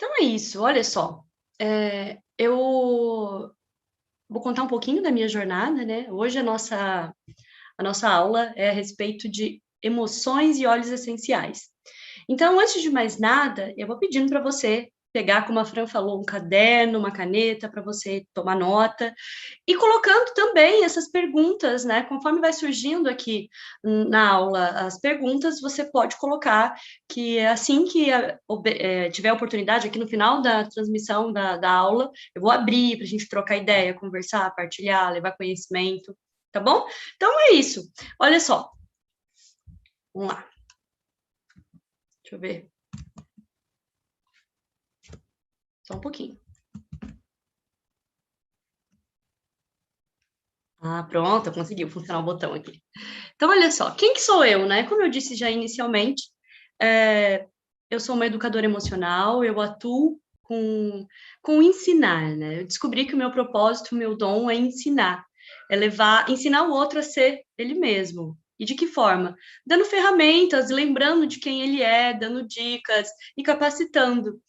Então é isso, olha só, eu vou contar um pouquinho da minha jornada, né. Hoje a nossa aula é a respeito de emoções e óleos essenciais. Então, antes de mais nada, eu vou pedindo para você pegar, como a Fran falou, um caderno, uma caneta para você tomar nota e colocando também essas perguntas, né, conforme vai surgindo aqui na aula as perguntas, você pode colocar que assim que tiver oportunidade, aqui no final da transmissão da aula, eu vou abrir para a gente trocar ideia, conversar, partilhar, levar conhecimento, tá bom? Então é isso. Olha só, vamos lá. Deixa eu ver. Só um pouquinho. Ah, pronto, conseguiu funcionar o botão aqui. Então, olha só, quem que sou eu, né? Como eu disse já inicialmente, eu sou uma educadora emocional, eu atuo com ensinar, né? Eu descobri que o meu propósito, o meu dom é ensinar, ensinar o outro a ser ele mesmo. E de que forma? Dando ferramentas, lembrando de quem ele é, dando dicas e capacitando.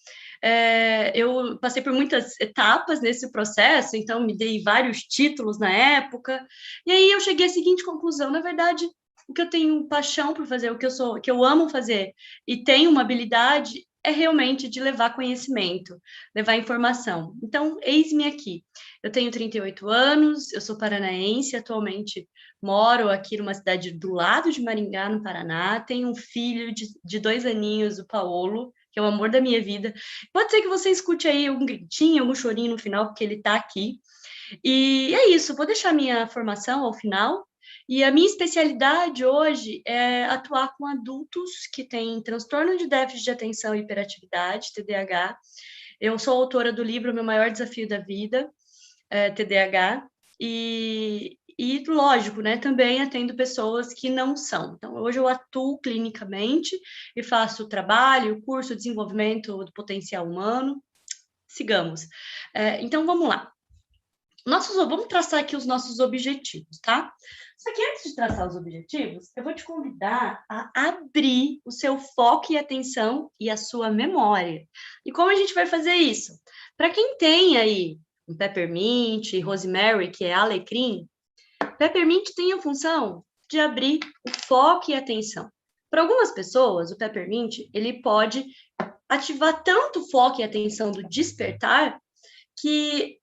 Eu passei por muitas etapas nesse processo, então me dei vários títulos na época, e aí eu cheguei à seguinte conclusão: na verdade, o que eu tenho paixão por fazer, o que eu amo fazer e tenho uma habilidade é realmente de levar conhecimento, levar informação. Então, eis-me aqui. Eu tenho 38 anos, eu sou paranaense, atualmente moro aqui numa cidade do lado de Maringá, no Paraná, tenho um filho de 2 aninhos, o Paolo, que é o amor da minha vida. Pode ser que você escute aí algum gritinho, algum chorinho no final, porque ele está aqui. E é isso, vou deixar minha formação ao final. E a minha especialidade hoje é atuar com adultos que têm transtorno de déficit de atenção e hiperatividade, TDAH. Eu sou autora do livro Meu Maior Desafio da Vida, TDAH, e lógico, né, também atendo pessoas que não são. Então, hoje eu atuo clinicamente e faço trabalho, curso de desenvolvimento do potencial humano. Sigamos. Então, vamos lá. Vamos traçar aqui os nossos objetivos, tá? Só que antes de traçar os objetivos, eu vou te convidar a abrir o seu foco e atenção e a sua memória. E como a gente vai fazer isso? Para quem tem aí um peppermint, rosemary, que é alecrim, peppermint tem a função de abrir o foco e atenção. Para algumas pessoas, o peppermint, ele pode ativar tanto o foco e atenção do despertar que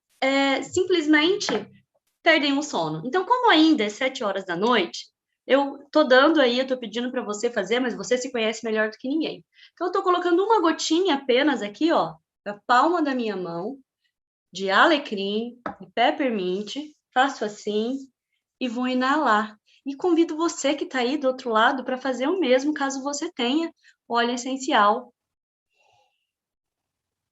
simplesmente perdem o sono. Então, como ainda é 7 horas da noite, eu tô dando aí, eu tô pedindo para você fazer, mas você se conhece melhor do que ninguém. Então, eu tô colocando uma gotinha apenas aqui, ó, na palma da minha mão, de alecrim, de peppermint, faço assim e vou inalar. E convido você que está aí do outro lado para fazer o mesmo, caso você tenha óleo essencial.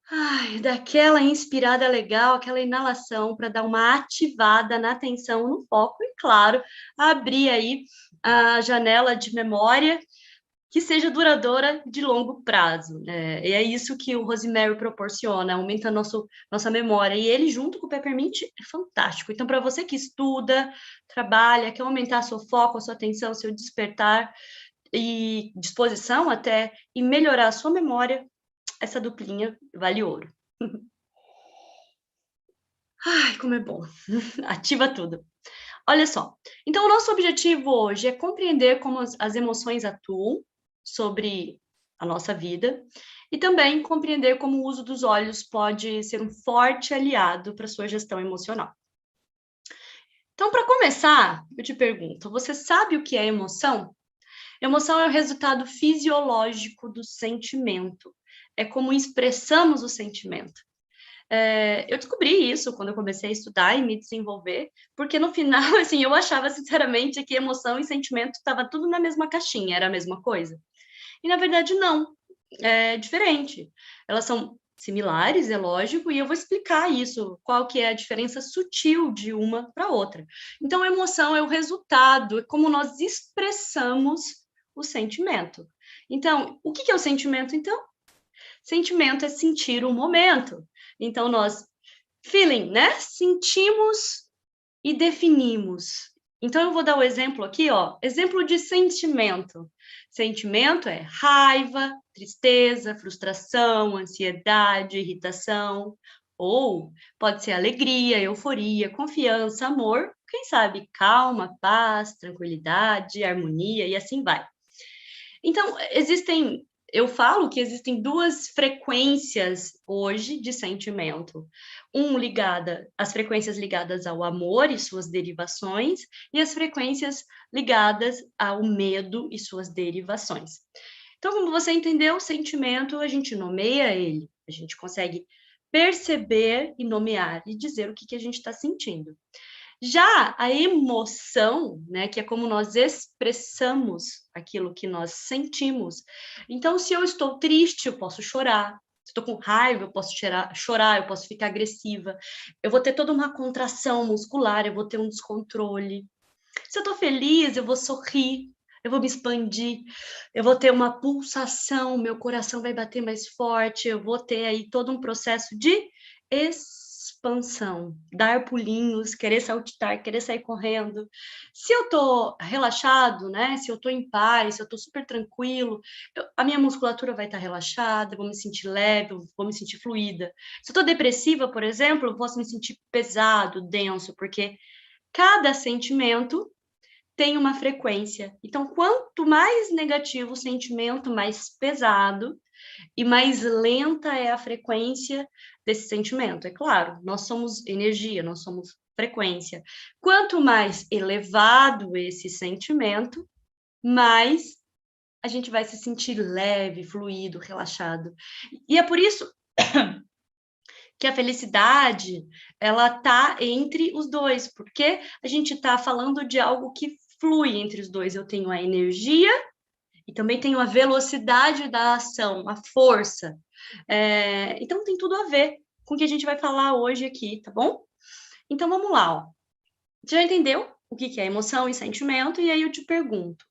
Ai, daquela inspirada legal, aquela inalação para dar uma ativada na atenção, no foco e, claro, abrir aí a janela de memória que seja duradoura de longo prazo. E é isso que o Rosemary proporciona, aumenta nossa memória. E ele, junto com o Peppermint, é fantástico. Então, para você que estuda, trabalha, quer aumentar seu foco, a sua atenção, seu despertar e disposição até, e melhorar a sua memória, essa duplinha vale ouro. Ai, como é bom. Ativa tudo. Olha só. Então, o nosso objetivo hoje é compreender como as emoções atuam sobre a nossa vida e também compreender como o uso dos olhos pode ser um forte aliado para a sua gestão emocional. Então, para começar, eu te pergunto, você sabe o que é emoção? Emoção é o resultado fisiológico do sentimento. É como expressamos o sentimento. Eu descobri isso quando eu comecei a estudar e me desenvolver, porque no final, assim, eu achava sinceramente que emoção e sentimento estava tudo na mesma caixinha, era a mesma coisa. E na verdade não, é diferente. Elas são similares, é lógico, e eu vou explicar isso, qual que é a diferença sutil de uma para outra. Então, a emoção é o resultado, é como nós expressamos o sentimento. Então, o que é o sentimento, então? Sentimento é sentir o momento. Então, nós, feeling, né? Sentimos e definimos Então, eu vou dar o exemplo aqui, ó, exemplo de sentimento. Sentimento é raiva, tristeza, frustração, ansiedade, irritação, ou pode ser alegria, euforia, confiança, amor, quem sabe calma, paz, tranquilidade, harmonia e assim vai. Então, eu falo que existem duas frequências hoje de sentimento. As frequências ligadas ao amor e suas derivações, e as frequências ligadas ao medo e suas derivações. Então, como você entendeu, o sentimento, a gente nomeia ele, a gente consegue perceber e nomear e dizer o que a gente está sentindo. Já a emoção, né, que é como nós expressamos aquilo que nós sentimos. Então, se eu estou triste, eu posso chorar. Se estou com raiva, eu posso chorar, eu posso ficar agressiva. Eu vou ter toda uma contração muscular, eu vou ter um descontrole. Se eu estou feliz, eu vou sorrir, eu vou me expandir, eu vou ter uma pulsação, meu coração vai bater mais forte, eu vou ter aí todo um processo de expansão, dar pulinhos, querer saltitar, querer sair correndo. Se eu tô relaxado, né? Se eu tô em paz, se eu tô super tranquilo, a minha musculatura vai estar relaxada, eu vou me sentir leve, eu vou me sentir fluida. Se eu tô depressiva, por exemplo, eu posso me sentir pesado, denso, porque cada sentimento tem uma frequência. Então, quanto mais negativo o sentimento, mais pesado e mais lenta é a frequência desse sentimento. É claro, nós somos energia, nós somos frequência. Quanto mais elevado esse sentimento, mais a gente vai se sentir leve, fluido, relaxado. E é por isso que a felicidade, ela tá entre os dois, porque a gente está falando de algo que flui entre os dois. Eu tenho a energia e também tenho a velocidade da ação, a força. Então, tem tudo a ver com o que a gente vai falar hoje aqui, tá bom? Então, vamos lá, ó. Já entendeu o que é emoção e sentimento? E aí eu te pergunto,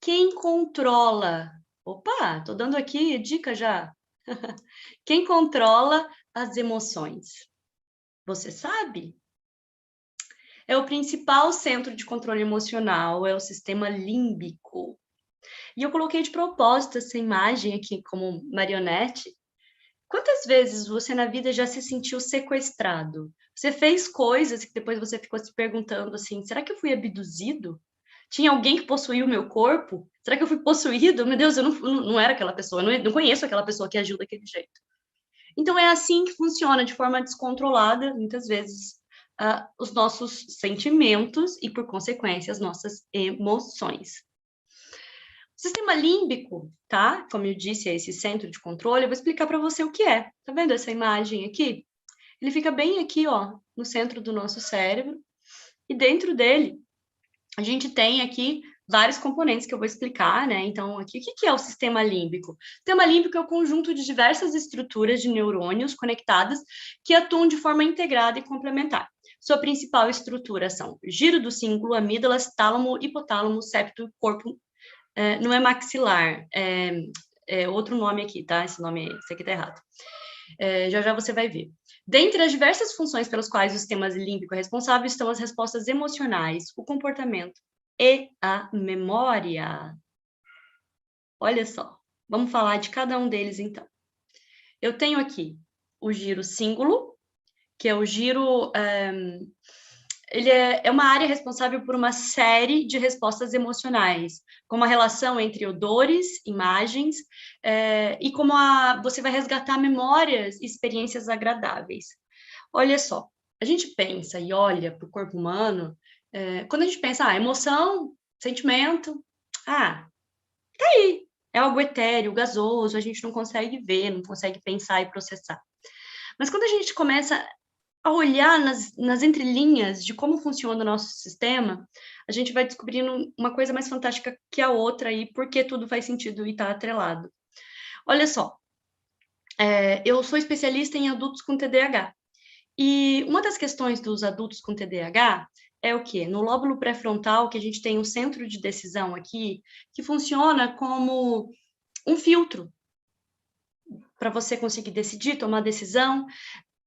quem controla? Opa, tô dando aqui dica já. Quem controla as emoções? Você sabe? É o principal centro de controle emocional, é o sistema límbico. E eu coloquei de propósito essa imagem aqui como marionete. Quantas vezes você na vida já se sentiu sequestrado? Você fez coisas que depois você ficou se perguntando assim, será que eu fui abduzido? Tinha alguém que possuiu o meu corpo? Será que eu fui possuído? Meu Deus, eu não era aquela pessoa, eu não conheço aquela pessoa que agiu daquele jeito. Então, é assim que funciona, de forma descontrolada, muitas vezes, os nossos sentimentos e, por consequência, as nossas emoções. O sistema límbico, tá? Como eu disse, é esse centro de controle. Eu vou explicar para você o que é. Tá vendo essa imagem aqui? Ele fica bem aqui, ó, no centro do nosso cérebro. E dentro dele, a gente tem aqui vários componentes que eu vou explicar, né? Então, aqui, o que é o sistema límbico? O sistema límbico é o conjunto de diversas estruturas de neurônios conectadas que atuam de forma integrada e complementar. Sua principal estrutura são giro do cíngulo, amígdalas, tálamo, hipotálamo, septo, corpo, não é maxilar, é outro nome aqui, tá? Esse aqui tá errado. Já já você vai ver. Dentre as diversas funções pelas quais o sistema límbico é responsável estão as respostas emocionais, o comportamento e a memória. Olha só, vamos falar de cada um deles então. Eu tenho aqui o giro cíngulo, que é o giro... ele é uma área responsável por uma série de respostas emocionais, como a relação entre odores, imagens, e como você vai resgatar memórias e experiências agradáveis. Olha só, a gente pensa e olha para o corpo humano, quando a gente pensa, emoção, sentimento, tá aí, é algo etéreo, gasoso, a gente não consegue ver, não consegue pensar e processar. Mas quando a gente começa a olhar nas entrelinhas de como funciona o nosso sistema, a gente vai descobrindo uma coisa mais fantástica que a outra e por que tudo faz sentido e está atrelado. Olha só, eu sou especialista em adultos com TDAH. E uma das questões dos adultos com TDAH é o quê? No lóbulo pré-frontal, que a gente tem um centro de decisão aqui, que funciona como um filtro para você conseguir decidir, tomar decisão.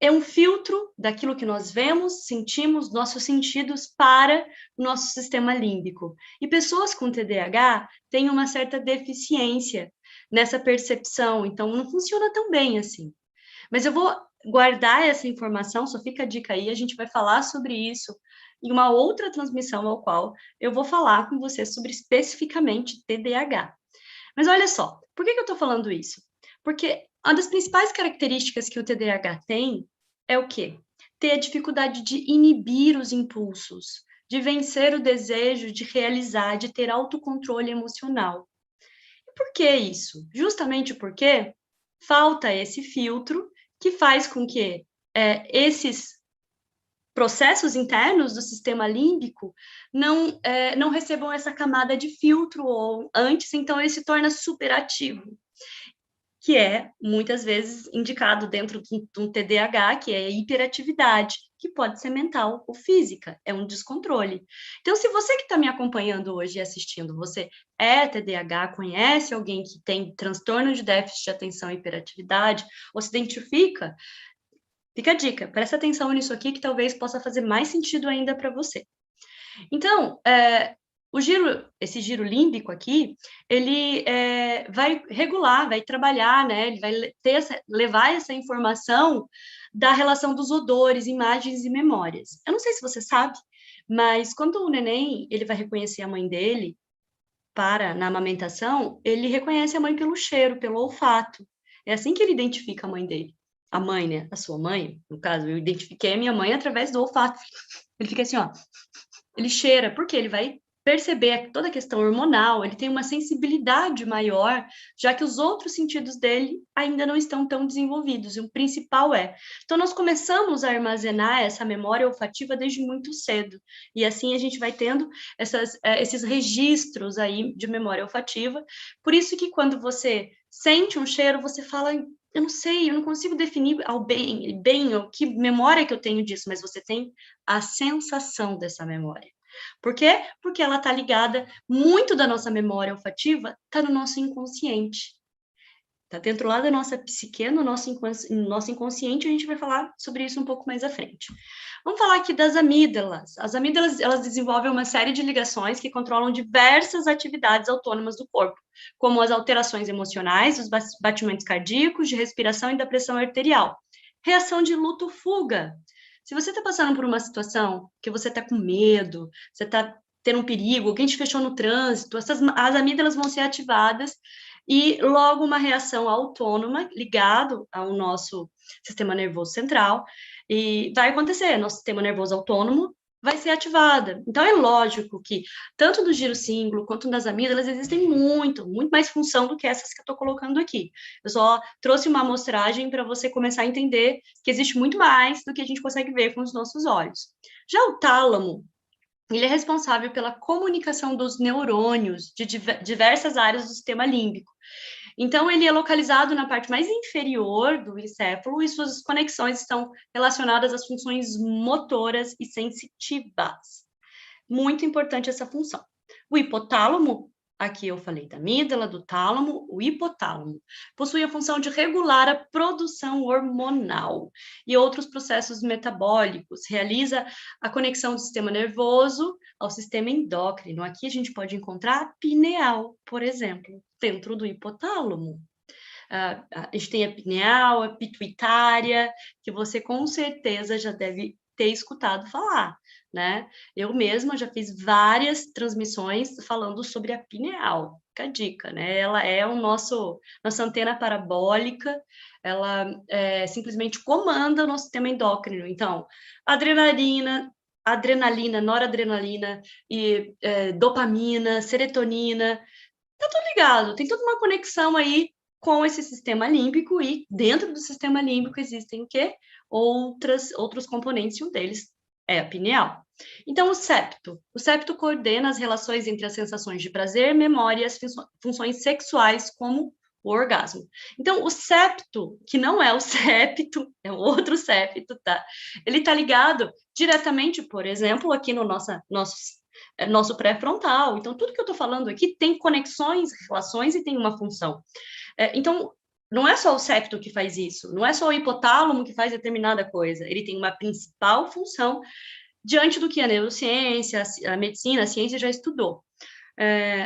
é um filtro daquilo que nós vemos, sentimos, nossos sentidos para o nosso sistema límbico. E pessoas com TDAH têm uma certa deficiência nessa percepção, então não funciona tão bem assim. Mas eu vou guardar essa informação, só fica a dica aí, a gente vai falar sobre isso em uma outra transmissão ao qual eu vou falar com você sobre especificamente TDAH. Mas olha só, por que eu estou falando isso? Porque uma das principais características que o TDAH tem é o quê? Ter a dificuldade de inibir os impulsos, de vencer o desejo de realizar, de ter autocontrole emocional. E por que isso? Justamente porque falta esse filtro que faz com que esses processos internos do sistema límbico não recebam essa camada de filtro ou antes, então ele se torna superativo, que é muitas vezes indicado dentro de um TDAH, que é a hiperatividade, que pode ser mental ou física, é um descontrole. Então, se você que está me acompanhando hoje e assistindo, você é TDAH, conhece alguém que tem transtorno de déficit de atenção e hiperatividade, ou se identifica, fica a dica, presta atenção nisso aqui que talvez possa fazer mais sentido ainda para você. Então, esse giro límbico aqui, ele vai regular, vai trabalhar, né? Ele vai levar essa informação da relação dos odores, imagens e memórias. Eu não sei se você sabe, mas quando o neném ele vai reconhecer a mãe dele na amamentação, ele reconhece a mãe pelo cheiro, pelo olfato. É assim que ele identifica a mãe dele. A mãe, né? A sua mãe, no caso, eu identifiquei a minha mãe através do olfato. Ele fica assim, ó. Ele cheira, porque ele vai perceber toda a questão hormonal, ele tem uma sensibilidade maior, já que os outros sentidos dele ainda não estão tão desenvolvidos, e o principal então nós começamos a armazenar essa memória olfativa desde muito cedo, e assim a gente vai tendo esses registros aí de memória olfativa, por isso que quando você sente um cheiro, você fala, eu não sei, eu não consigo definir que memória que eu tenho disso, mas você tem a sensação dessa memória. Por quê? Porque ela está ligada, muito da nossa memória olfativa está no nosso inconsciente. Está dentro lá da nossa psique, no nosso inconsciente, a gente vai falar sobre isso um pouco mais à frente. Vamos falar aqui das amígdalas. As amígdalas, elas desenvolvem uma série de ligações que controlam diversas atividades autônomas do corpo, como as alterações emocionais, os batimentos cardíacos, de respiração e da pressão arterial. Reação de luto-fuga. Se você está passando por uma situação que você está com medo, você está tendo um perigo, alguém te fechou no trânsito, as amígdalas vão ser ativadas e logo uma reação autônoma ligado ao nosso sistema nervoso central e vai acontecer, nosso sistema nervoso autônomo vai ser ativada. Então, é lógico que, tanto do giro símbolo quanto das amígdalas, existem muito mais função do que essas que eu estou colocando aqui. Eu só trouxe uma amostragem para você começar a entender que existe muito mais do que a gente consegue ver com os nossos olhos. Já o tálamo, ele é responsável pela comunicação dos neurônios de diversas áreas do sistema límbico. Então, ele é localizado na parte mais inferior do encéfalo e suas conexões estão relacionadas às funções motoras e sensitivas. Muito importante essa função. O hipotálamo, aqui eu falei da amígdala, do tálamo, o hipotálamo possui a função de regular a produção hormonal e outros processos metabólicos, realiza a conexão do sistema nervoso ao sistema endócrino. Aqui a gente pode encontrar a pineal, por exemplo, dentro do hipotálamo. A gente tem a pineal, a pituitária, que você com certeza já deve ter escutado falar, né? Eu mesma já fiz várias transmissões falando sobre a pineal, fica a dica, né? Ela é nossa antena parabólica, ela simplesmente comanda o nosso sistema endócrino. Então, adrenalina, noradrenalina e dopamina, serotonina, tá tudo ligado, tem toda uma conexão aí com esse sistema límbico e dentro do sistema límbico existem o quê? Outros componentes e um deles é a pineal. Então, o septo coordena as relações entre as sensações de prazer, memória e as funções sexuais, como o orgasmo. Então, o septo, que não é o septo, é outro septo, tá? Ele está ligado diretamente, por exemplo, aqui no nosso pré-frontal. Então, tudo que eu estou falando aqui tem conexões, relações e tem uma função. Então, não é só o septo que faz isso, não é só o hipotálamo que faz determinada coisa, ele tem uma principal função diante do que a neurociência, a medicina, a ciência já estudou.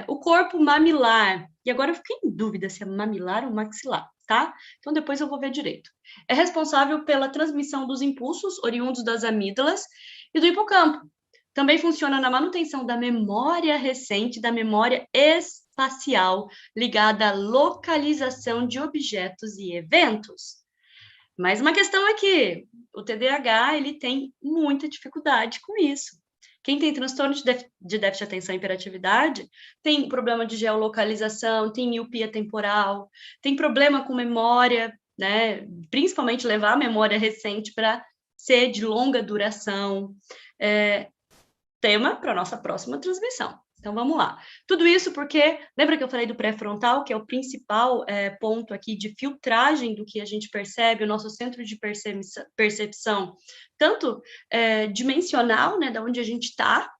O corpo mamilar, e agora eu fiquei em dúvida se é mamilar ou maxilar, tá? Então depois eu vou ver direito. É responsável pela transmissão dos impulsos oriundos das amígdalas e do hipocampo. Também funciona na manutenção da memória recente, da memória espacial, ligada à localização de objetos e eventos. Mas uma questão é que o TDAH, ele tem muita dificuldade com isso. Quem tem transtorno de déficit de atenção e hiperatividade tem problema de geolocalização, tem miopia temporal, tem problema com memória, né? Principalmente levar a memória recente para ser de longa duração. Tema para a nossa próxima transmissão. Então, vamos lá. Tudo isso porque, lembra que eu falei do pré-frontal, que é o principal ponto aqui de filtragem do que a gente percebe, o nosso centro de percepção, tanto dimensional, né, da onde a gente está,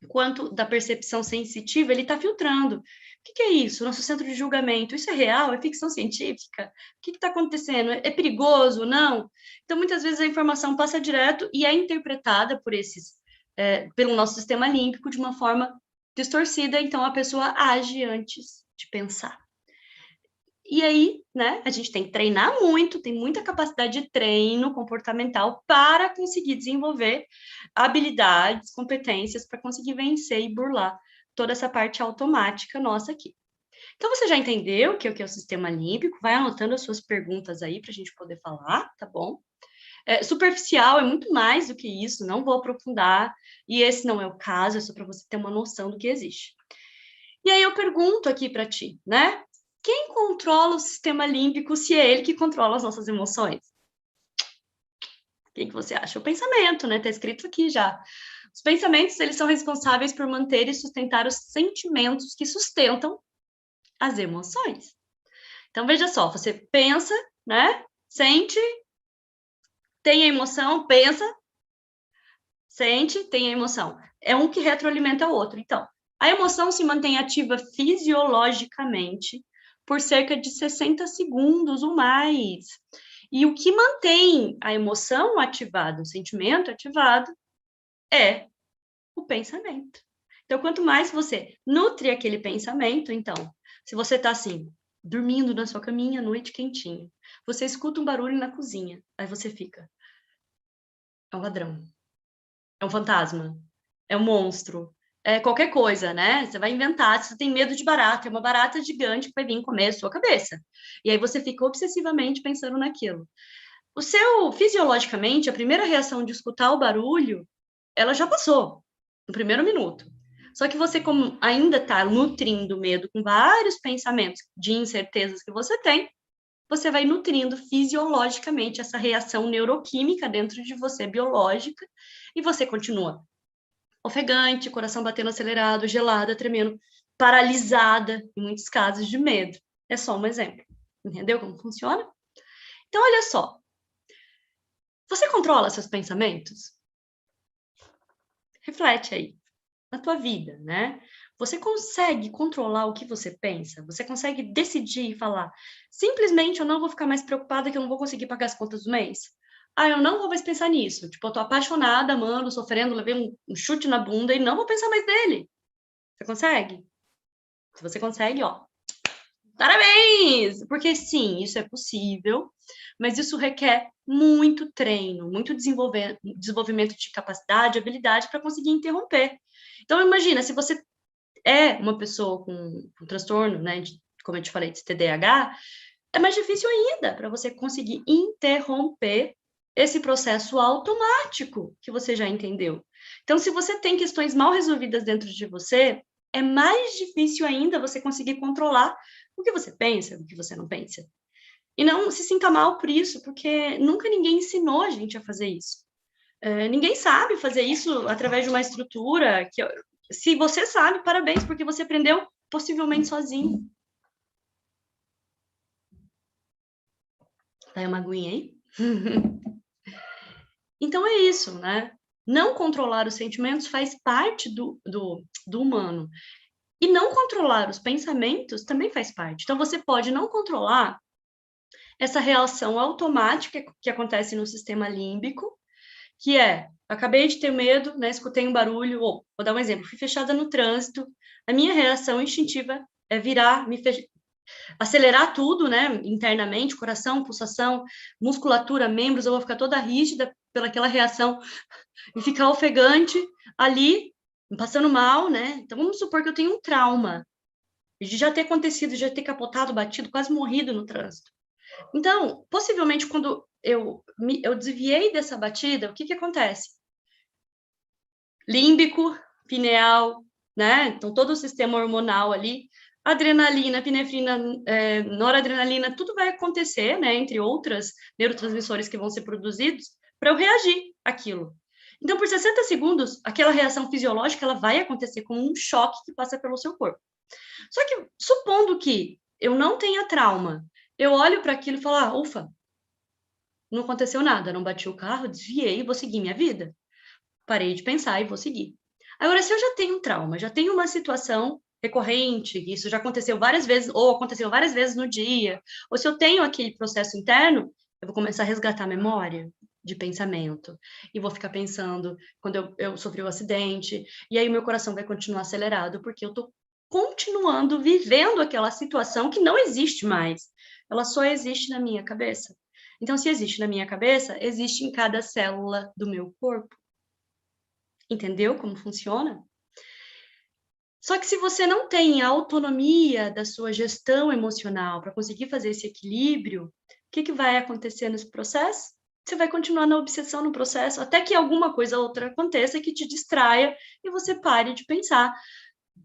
quanto da percepção sensitiva, ele está filtrando. O que é isso? Nosso centro de julgamento, isso é real? É ficção científica? O que está acontecendo? É perigoso? Não? Então, muitas vezes a informação passa direto e é interpretada por pelo nosso sistema límbico de uma forma distorcida, então a pessoa age antes de pensar. E aí, né, a gente tem que treinar muito, tem muita capacidade de treino comportamental para conseguir desenvolver habilidades, competências, para conseguir vencer e burlar toda essa parte automática nossa aqui. Então, você já entendeu o que é o sistema límbico? Vai anotando as suas perguntas aí para a gente poder falar, tá bom? Superficial é muito mais do que isso, não vou aprofundar, e esse não é o caso, é só para você ter uma noção do que existe. E aí eu pergunto aqui para ti, né? Quem controla o sistema límbico se é ele que controla as nossas emoções? O que você acha? O pensamento, né? Tá escrito aqui já. Os pensamentos, eles são responsáveis por manter e sustentar os sentimentos que sustentam as emoções. Então, veja só, você pensa, né? Sente, tem a emoção, pensa, sente, tem a emoção. É um que retroalimenta o outro. Então, a emoção se mantém ativa fisiologicamente por cerca de 60 segundos ou mais. E o que mantém a emoção ativada, o sentimento ativado, é o pensamento. Então, quanto mais você nutre aquele pensamento, então, se você está assim, dormindo na sua caminha, noite quentinha, você escuta um barulho na cozinha, aí você fica, é um ladrão, é um fantasma, é um monstro, é qualquer coisa, né? Você vai inventar, você tem medo de barata, é uma barata gigante que vai vir comer a sua cabeça. E aí você fica obsessivamente pensando naquilo. Fisiologicamente, a primeira reação de escutar o barulho, ela já passou, no primeiro minuto. Só que você, como ainda está nutrindo medo com vários pensamentos de incertezas que você tem, você vai nutrindo fisiologicamente essa reação neuroquímica dentro de você, biológica, e você continua ofegante, coração batendo acelerado, gelada, tremendo, paralisada, em muitos casos de medo. É só um exemplo. Entendeu como funciona? Então, olha só. Você controla seus pensamentos? Reflete aí na tua vida, né? Você consegue controlar o que você pensa? Você consegue decidir e falar, simplesmente eu não vou ficar mais preocupada que eu não vou conseguir pagar as contas do mês? Ah, eu não vou mais pensar nisso. Tipo, eu tô apaixonada, amando, sofrendo, levei um chute na bunda e não vou pensar mais nele. Você consegue? Se você consegue, ó, parabéns! Porque sim, isso é possível, mas isso requer muito treino, muito desenvolvimento de capacidade, habilidade para conseguir interromper. Então, imagina, se você é uma pessoa com transtorno, né, como eu te falei, de TDAH, é mais difícil ainda para você conseguir interromper esse processo automático que você já entendeu. Então, se você tem questões mal resolvidas dentro de você, é mais difícil ainda você conseguir controlar o que você pensa, o que você não pensa. E não se sinta mal por isso, porque nunca ninguém ensinou a gente a fazer isso. Ninguém sabe fazer isso através de uma estrutura que, se você sabe, parabéns, porque você aprendeu possivelmente sozinho. Tá aí uma aguinha aí? Então é isso, né? Não controlar os sentimentos faz parte do humano. E não controlar os pensamentos também faz parte. Então você pode não controlar essa reação automática que acontece no sistema límbico, que é, acabei de ter medo, né, escutei um barulho, ou, vou dar um exemplo, fui fechada no trânsito, a minha reação instintiva é virar, acelerar tudo, né, internamente, coração, pulsação, musculatura, membros, eu vou ficar toda rígida pelaquela reação e ficar ofegante ali, passando mal, né? Então, vamos supor que eu tenho um trauma de já ter acontecido, já ter capotado, batido, quase morrido no trânsito. Então, possivelmente, quando eu desviei dessa batida, o que que acontece? Límbico, pineal, né? Então, todo o sistema hormonal ali, adrenalina, epinefrina, noradrenalina, tudo vai acontecer, né? Entre outras neurotransmissores que vão ser produzidos para eu reagir àquilo. Então, por 60 segundos, aquela reação fisiológica ela vai acontecer como um choque que passa pelo seu corpo. Só que, supondo que eu não tenha trauma, eu olho para aquilo e falo, ah, ufa, não aconteceu nada, não bati o carro, desviei, vou seguir minha vida. Parei de pensar e vou seguir. Agora, se eu já tenho um trauma, já tenho uma situação recorrente, isso já aconteceu várias vezes, ou aconteceu várias vezes no dia, ou se eu tenho aquele processo interno, eu vou começar a resgatar a memória de pensamento, e vou ficar pensando quando eu sofri um acidente, e aí o meu coração vai continuar acelerado, porque eu estou continuando vivendo aquela situação que não existe mais, ela só existe na minha cabeça. Então, se existe na minha cabeça, existe em cada célula do meu corpo. Entendeu como funciona? Só que se você não tem a autonomia da sua gestão emocional para conseguir fazer esse equilíbrio, o que que vai acontecer nesse processo? Você vai continuar na obsessão no processo, até que alguma coisa outra aconteça que te distraia e você pare de pensar.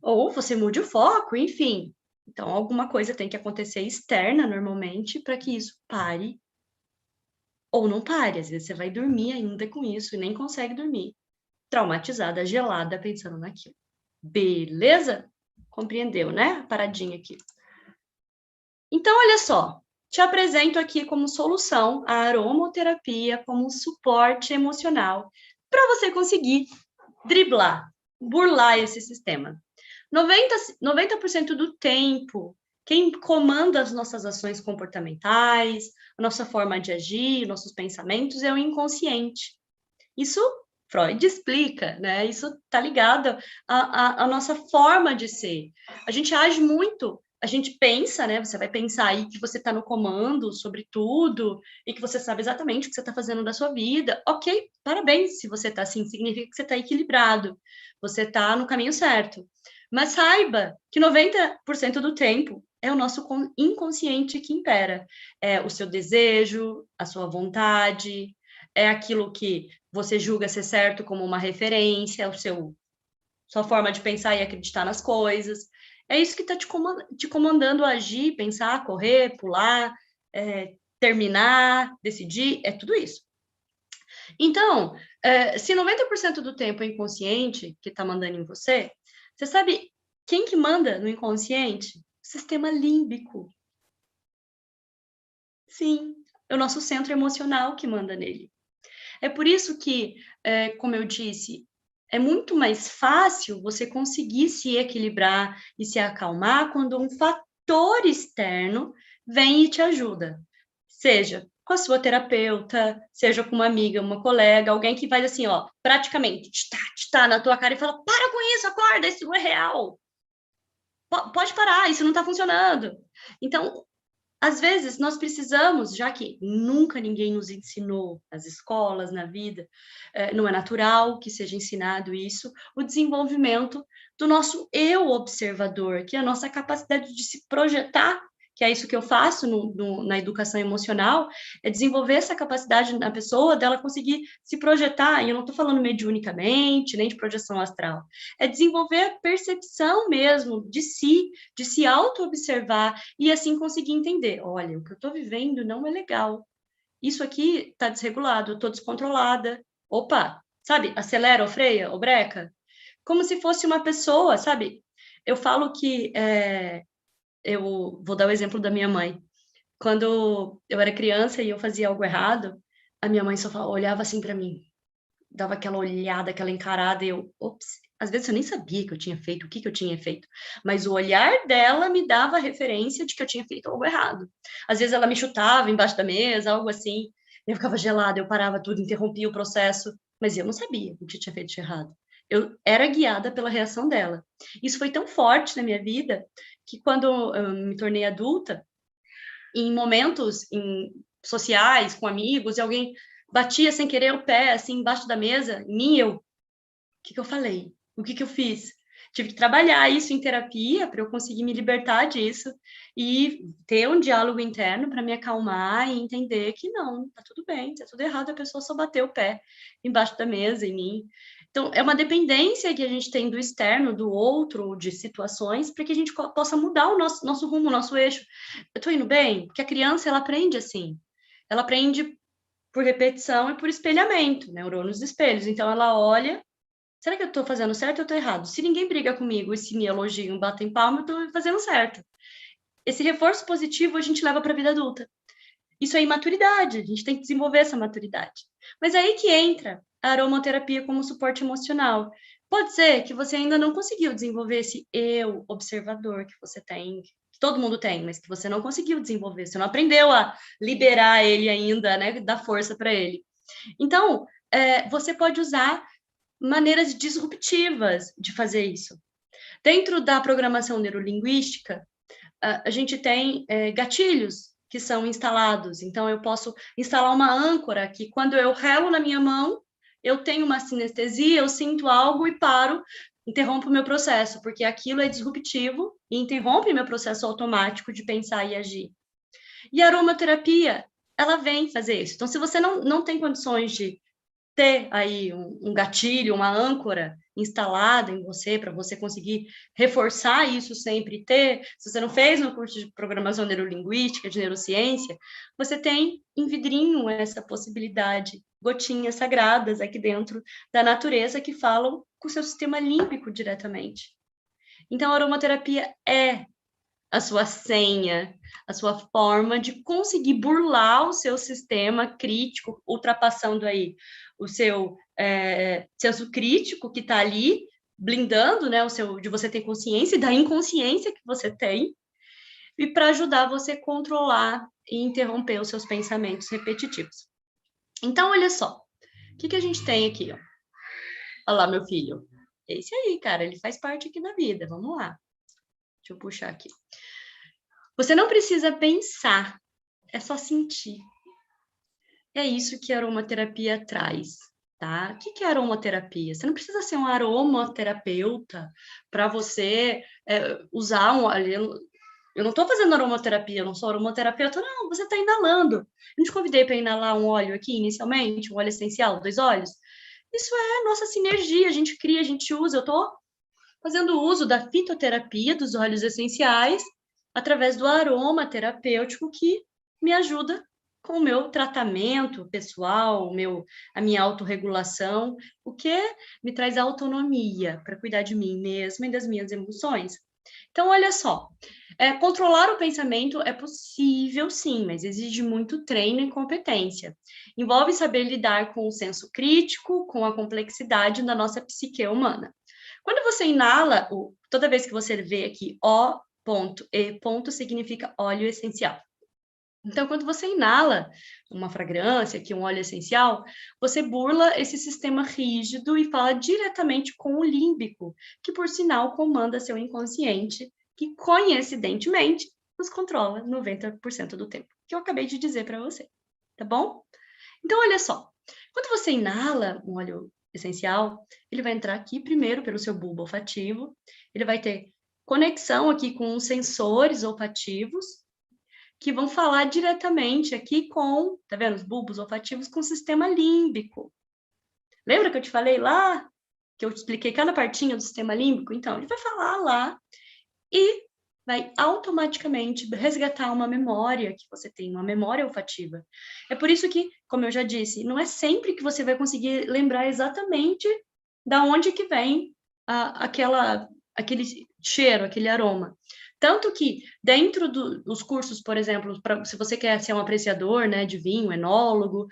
Ou você mude o foco, enfim. Então, alguma coisa tem que acontecer externa, normalmente, para que isso pare ou não pare. Às vezes você vai dormir ainda com isso e nem consegue dormir. Traumatizada, gelada, pensando naquilo. Beleza? Compreendeu, né? Paradinha aqui. Então, olha só. Te apresento aqui como solução a aromoterapia como um suporte emocional para você conseguir driblar, burlar esse sistema. 90% do tempo, quem comanda as nossas ações comportamentais, a nossa forma de agir, nossos pensamentos é o inconsciente. Isso Freud explica, né? Isso está ligado à nossa forma de ser. A gente age muito, a gente pensa, né? Você vai pensar aí que você está no comando sobre tudo e que você sabe exatamente o que você está fazendo da sua vida. Ok, parabéns. Se você está assim, significa que você está equilibrado, você está no caminho certo. Mas saiba que 90% do tempo é o nosso inconsciente que impera. É o seu desejo, a sua vontade, é aquilo que você julga ser certo como uma referência, é sua forma de pensar e acreditar nas coisas. É isso que está te comandando a agir, pensar, correr, pular, terminar, decidir, é tudo isso. Então, se 90% do tempo é inconsciente que está mandando em você, você sabe quem que manda no inconsciente? O sistema límbico. Sim, é o nosso centro emocional que manda nele. É por isso que, como eu disse, é muito mais fácil você conseguir se equilibrar e se acalmar quando um fator externo vem e te ajuda. Seja com a sua terapeuta, seja com uma amiga, uma colega, alguém que faz assim, ó, praticamente, tá na tua cara e fala, para com isso, acorda, isso não é real. Pode parar, isso não está funcionando. Então, às vezes, nós precisamos, já que nunca ninguém nos ensinou nas escolas, na vida, não é natural que seja ensinado isso, o desenvolvimento do nosso eu observador, que é a nossa capacidade de se projetar, que é isso que eu faço na educação emocional, é desenvolver essa capacidade na pessoa dela conseguir se projetar, e eu não estou falando mediunicamente, nem de projeção astral, é desenvolver a percepção mesmo de se auto-observar, e assim conseguir entender, olha, o que eu estou vivendo não é legal. Isso aqui está desregulado, eu estou descontrolada. Opa, sabe? Acelera ou freia ou breca. Como se fosse uma pessoa, sabe? Eu falo que eu vou dar o exemplo da minha mãe. Quando eu era criança e eu fazia algo errado, a minha mãe só olhava assim para mim, dava aquela olhada, aquela encarada, e eu, ops, Às vezes eu nem sabia que eu tinha feito, o que que eu tinha feito, mas o olhar dela me dava a referência de que eu tinha feito algo errado. Às vezes ela me chutava embaixo da mesa, algo assim, eu ficava gelada, eu parava tudo, interrompia o processo, mas eu não sabia o que eu tinha feito de errado. Eu era guiada pela reação dela. Isso foi tão forte na minha vida que quando eu me tornei adulta, em momentos sociais, com amigos, e alguém batia sem querer o pé, assim, embaixo da mesa, em mim, o que eu falei? O que eu fiz? Tive que trabalhar isso em terapia para eu conseguir me libertar disso e ter um diálogo interno para me acalmar e entender que não, tá tudo bem, tá tudo errado, a pessoa só bateu o pé embaixo da mesa em mim. Então, é uma dependência que a gente tem do externo, do outro, de situações, para que a gente possa mudar o nosso rumo, o nosso eixo. Eu tô indo bem? Porque a criança, ela aprende assim. Ela aprende por repetição e por espelhamento, neurônios espelhos. Então, ela olha. Será que eu estou fazendo certo ou estou errado? Se ninguém briga comigo e se me elogiam, batem palma, eu estou fazendo certo. Esse reforço positivo a gente leva para a vida adulta. Isso é imaturidade, a gente tem que desenvolver essa maturidade. Mas é aí que entra a aromaterapia como suporte emocional. Pode ser que você ainda não conseguiu desenvolver esse eu observador que você tem, que todo mundo tem, mas que você não conseguiu desenvolver, você não aprendeu a liberar ele ainda, né, dar força para ele. Então, você pode usar maneiras disruptivas de fazer isso. Dentro da programação neurolinguística, a gente tem gatilhos que são instalados. Então, eu posso instalar uma âncora que, quando eu relo na minha mão, eu tenho uma sinestesia, eu sinto algo e paro, interrompo o meu processo, porque aquilo é disruptivo e interrompe meu processo automático de pensar e agir. E a aromaterapia, ela vem fazer isso. Então, se você não tem condições de ter aí um gatilho, uma âncora instalada em você, para você conseguir reforçar isso sempre, ter, se você não fez no curso de programação neurolinguística, de neurociência, você tem em vidrinho essa possibilidade, gotinhas sagradas aqui dentro da natureza que falam com o seu sistema límbico diretamente. Então, a aromaterapia é a sua senha, a sua forma de conseguir burlar o seu sistema crítico, ultrapassando aí o seu senso crítico que está ali, blindando, né, de você ter consciência e da inconsciência que você tem, e para ajudar você a controlar e interromper os seus pensamentos repetitivos. Então, olha só, o que a gente tem aqui, ó? Olha lá, meu filho. Esse aí, cara, ele faz parte aqui da vida. Vamos lá. Deixa eu puxar aqui. Você não precisa pensar, é só sentir. É isso que a aromaterapia traz, tá? O que é aromaterapia? Você não precisa ser um aromaterapeuta para você usar um... Eu não estou fazendo aromaterapia, eu não sou aromaterapeuta, não. Você está inalando. Eu não te convidei para inalar um óleo aqui, inicialmente, um óleo essencial, 2 óleos. Isso é nossa sinergia, a gente cria, a gente usa. Eu estou fazendo uso da fitoterapia, dos óleos essenciais, através do aroma terapêutico que me ajuda com o meu tratamento pessoal, a minha autorregulação, o que me traz autonomia para cuidar de mim mesma e das minhas emoções. Então, olha só, controlar o pensamento é possível, sim, mas exige muito treino e competência. Envolve saber lidar com o senso crítico, com a complexidade da nossa psique humana. Quando você inala, toda vez que você vê aqui O.E. significa óleo essencial. Então, quando você inala uma fragrância, aqui um óleo essencial, você burla esse sistema rígido e fala diretamente com o límbico, que por sinal comanda seu inconsciente, que coincidentemente nos controla 90% do tempo, que eu acabei de dizer para você, tá bom? Então, olha só, quando você inala um óleo essencial, ele vai entrar aqui primeiro pelo seu bulbo olfativo, ele vai ter conexão aqui com os sensores olfativos, que vão falar diretamente aqui com, tá vendo, os bulbos olfativos com o sistema límbico. Lembra que eu te falei lá, que eu expliquei cada partinha do sistema límbico? Então, ele vai falar lá e vai automaticamente resgatar uma memória que você tem, uma memória olfativa. É por isso que, como eu já disse, não é sempre que você vai conseguir lembrar exatamente da onde que vem aquele cheiro, aquele aroma. Tanto que, dentro dos cursos, por exemplo, se você quer ser um apreciador, né, de vinho, enólogo,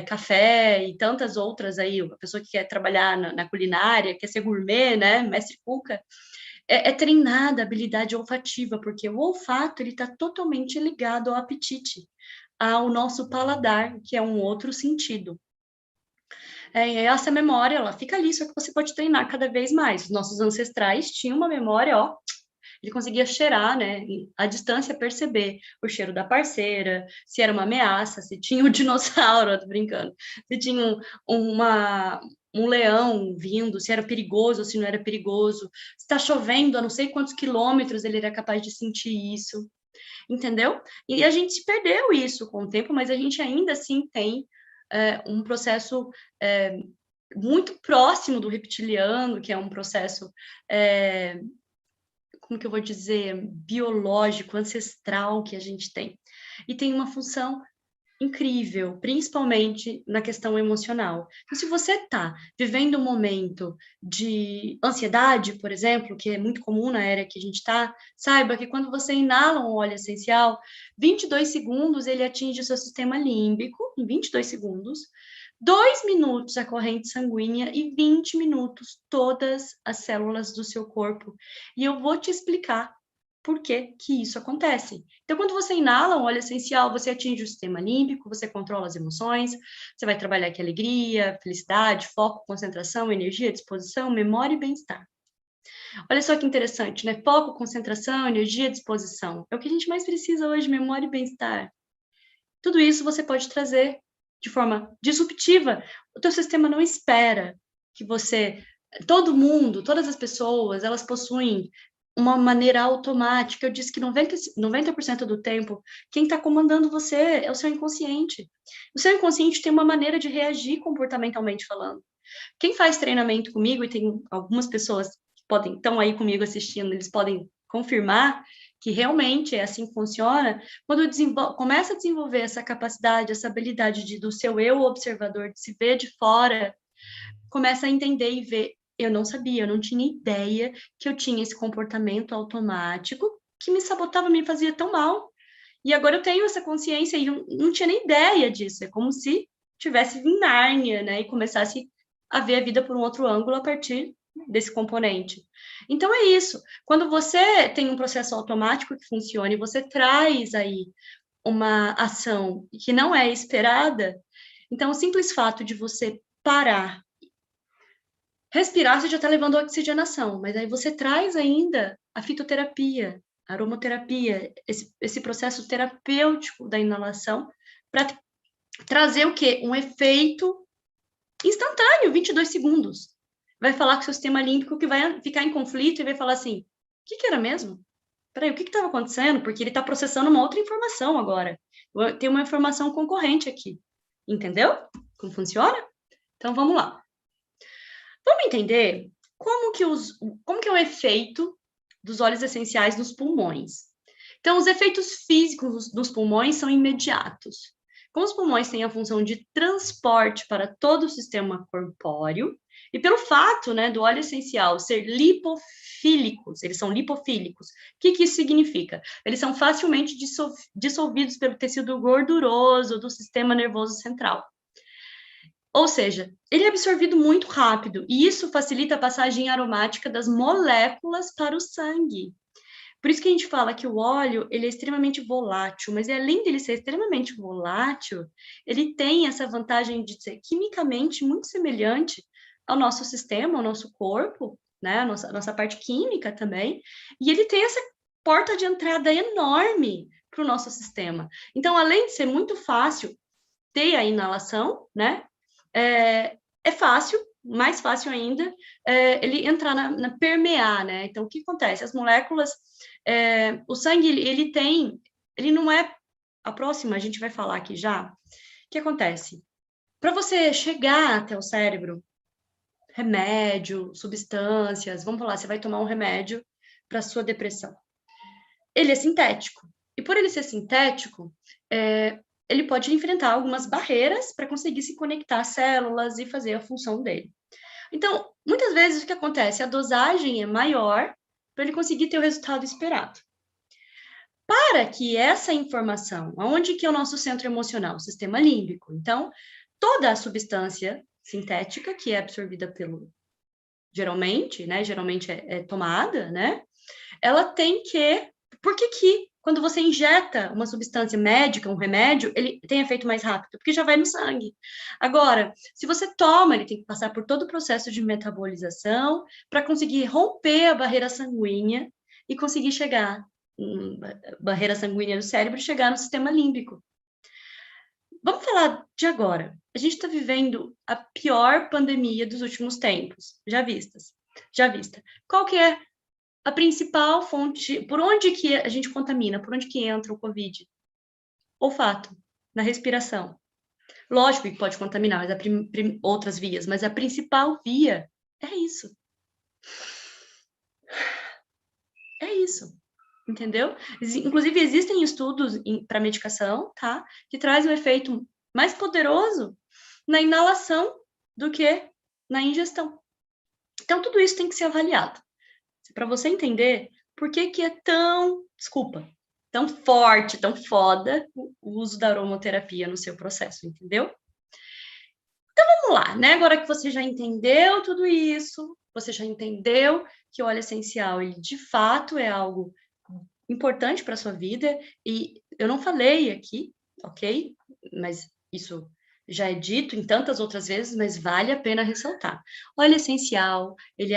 café e tantas outras aí, a pessoa que quer trabalhar na culinária, quer ser gourmet, né, mestre cuca, é treinada a habilidade olfativa, porque o olfato ele está totalmente ligado ao apetite, ao nosso paladar, que é um outro sentido. Essa memória, ela fica ali, só que você pode treinar cada vez mais. Os nossos ancestrais tinham uma memória, ó, ele conseguia cheirar, né, à distância perceber o cheiro da parceira, se era uma ameaça, se tinha um dinossauro, eu tô brincando, se tinha um leão vindo, se era perigoso ou se não era perigoso, se está chovendo a não sei quantos quilômetros, ele era capaz de sentir isso, entendeu? E a gente se perdeu isso com o tempo, mas a gente ainda assim tem um processo muito próximo do reptiliano, que é um processo como que eu vou dizer, biológico, ancestral que a gente tem. E tem uma função incrível, principalmente na questão emocional. Então, se você está vivendo um momento de ansiedade, por exemplo, que é muito comum na era que a gente está, saiba que quando você inala um óleo essencial, 22 segundos ele atinge o seu sistema límbico, em 22 segundos, 2 minutos a corrente sanguínea e 20 minutos todas as células do seu corpo. E eu vou te explicar por que que isso acontece. Então, quando você inala um óleo essencial, você atinge o sistema límbico, você controla as emoções, você vai trabalhar aqui alegria, felicidade, foco, concentração, energia, disposição, memória e bem-estar. Olha só que interessante, né? Foco, concentração, energia, disposição. É o que a gente mais precisa hoje, memória e bem-estar. Tudo isso você pode trazer de forma disruptiva. O teu sistema não espera que você... Todo mundo, todas as pessoas, elas possuem uma maneira automática. Eu disse que 90% do tempo, quem está comandando você é o seu inconsciente. O seu inconsciente tem uma maneira de reagir comportamentalmente falando. Quem faz treinamento comigo, e tem algumas pessoas que estão aí comigo assistindo, eles podem confirmar que realmente é assim que funciona, quando começa a desenvolver essa capacidade, essa habilidade do seu eu observador, de se ver de fora, começa a entender e ver, eu não sabia, eu não tinha ideia que eu tinha esse comportamento automático que me sabotava, me fazia tão mal. E agora eu tenho essa consciência e eu não tinha nem ideia disso. É como se tivesse em Nárnia, né? E começasse a ver a vida por um outro ângulo a partir desse componente. Então é isso. Quando você tem um processo automático que funciona e você traz aí uma ação que não é esperada, então o simples fato de você parar, respirar, você já está levando a oxigenação, mas aí você traz ainda a fitoterapia, a aromaterapia, esse processo terapêutico da inalação, para trazer o quê? Um efeito instantâneo, 22 segundos. Vai falar com o seu sistema límbico que vai ficar em conflito e vai falar assim, o que era mesmo? Peraí, o que estava acontecendo? Porque ele está processando uma outra informação agora. Tem uma informação concorrente aqui. Entendeu? Como funciona? Então, vamos lá. Vamos entender como que é o efeito dos óleos essenciais nos pulmões. Então, os efeitos físicos dos pulmões são imediatos. Como os pulmões têm a função de transporte para todo o sistema corpóreo, e pelo fato, né, do óleo essencial ser lipofílicos, eles são lipofílicos. O que isso significa? Eles são facilmente dissolvidos pelo tecido gorduroso do sistema nervoso central. Ou seja, ele é absorvido muito rápido, e isso facilita a passagem aromática das moléculas para o sangue. Por isso que a gente fala que o óleo, ele é extremamente volátil, mas além dele ser extremamente volátil, ele tem essa vantagem de ser quimicamente muito semelhante ao nosso sistema, ao nosso corpo, né? A nossa parte química também, e ele tem essa porta de entrada enorme para o nosso sistema. Então, além de ser muito fácil ter a inalação, né? É fácil, mais fácil ainda, ele entrar permear, né? Então, o que acontece? As moléculas, o sangue, ele não é a próxima, a gente vai falar aqui já. O que acontece? Para você chegar até o cérebro, remédio, substâncias, vamos falar, você vai tomar um remédio para sua depressão. Ele é sintético. E por ele ser sintético, ele pode enfrentar algumas barreiras para conseguir se conectar às células e fazer a função dele. Então, muitas vezes o que acontece? A dosagem é maior para ele conseguir ter o resultado esperado. para que essa informação, aonde que é o nosso centro emocional? O sistema límbico. Então, toda a substância sintética que é absorvida pelo, geralmente, né, geralmente é tomada, né, ela tem que, por que quando você injeta uma substância médica, um remédio, ele tem efeito mais rápido? Porque já vai no sangue. Agora, se você toma, ele tem que passar por todo o processo de metabolização para conseguir romper a barreira sanguínea e conseguir chegar, barreira sanguínea do cérebro, chegar no sistema límbico. Vamos falar de agora. A gente está vivendo a pior pandemia dos últimos tempos, já vista. Qual que é a principal fonte, por onde que a gente contamina, por onde que entra o Covid? Olfato, na respiração. Lógico que pode contaminar, mas outras vias, mas a principal via é isso. É isso. Entendeu? Inclusive, existem estudos para medicação, tá? Que trazem um efeito mais poderoso na inalação do que na ingestão. Então, tudo isso tem que ser avaliado. Para você entender por que que é tão, tão forte, tão foda o uso da aromaterapia no seu processo, entendeu? Então, vamos lá, né? Agora que você já entendeu tudo isso, você já entendeu que o óleo essencial, ele de fato é algo importante para a sua vida, e eu não falei aqui, ok? Mas isso já é dito em tantas outras vezes, mas vale a pena ressaltar. Óleo essencial, ele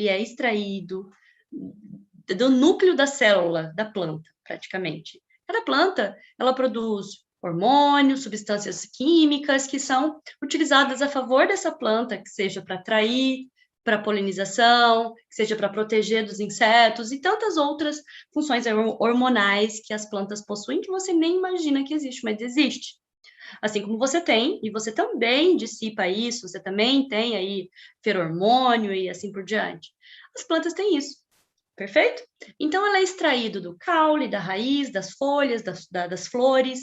é extraído do núcleo da célula da planta, praticamente. Cada planta, ela produz hormônios, substâncias químicas que são utilizadas a favor dessa planta, que seja para atrair, para polinização, que seja para proteger dos insetos e tantas outras funções hormonais que as plantas possuem que você nem imagina que existe, mas existe. Assim como você tem, e você também dissipa isso, você também tem aí feromônio e assim por diante. As plantas têm isso. Perfeito? Então, ela é extraído do caule, da raiz, das folhas, das flores,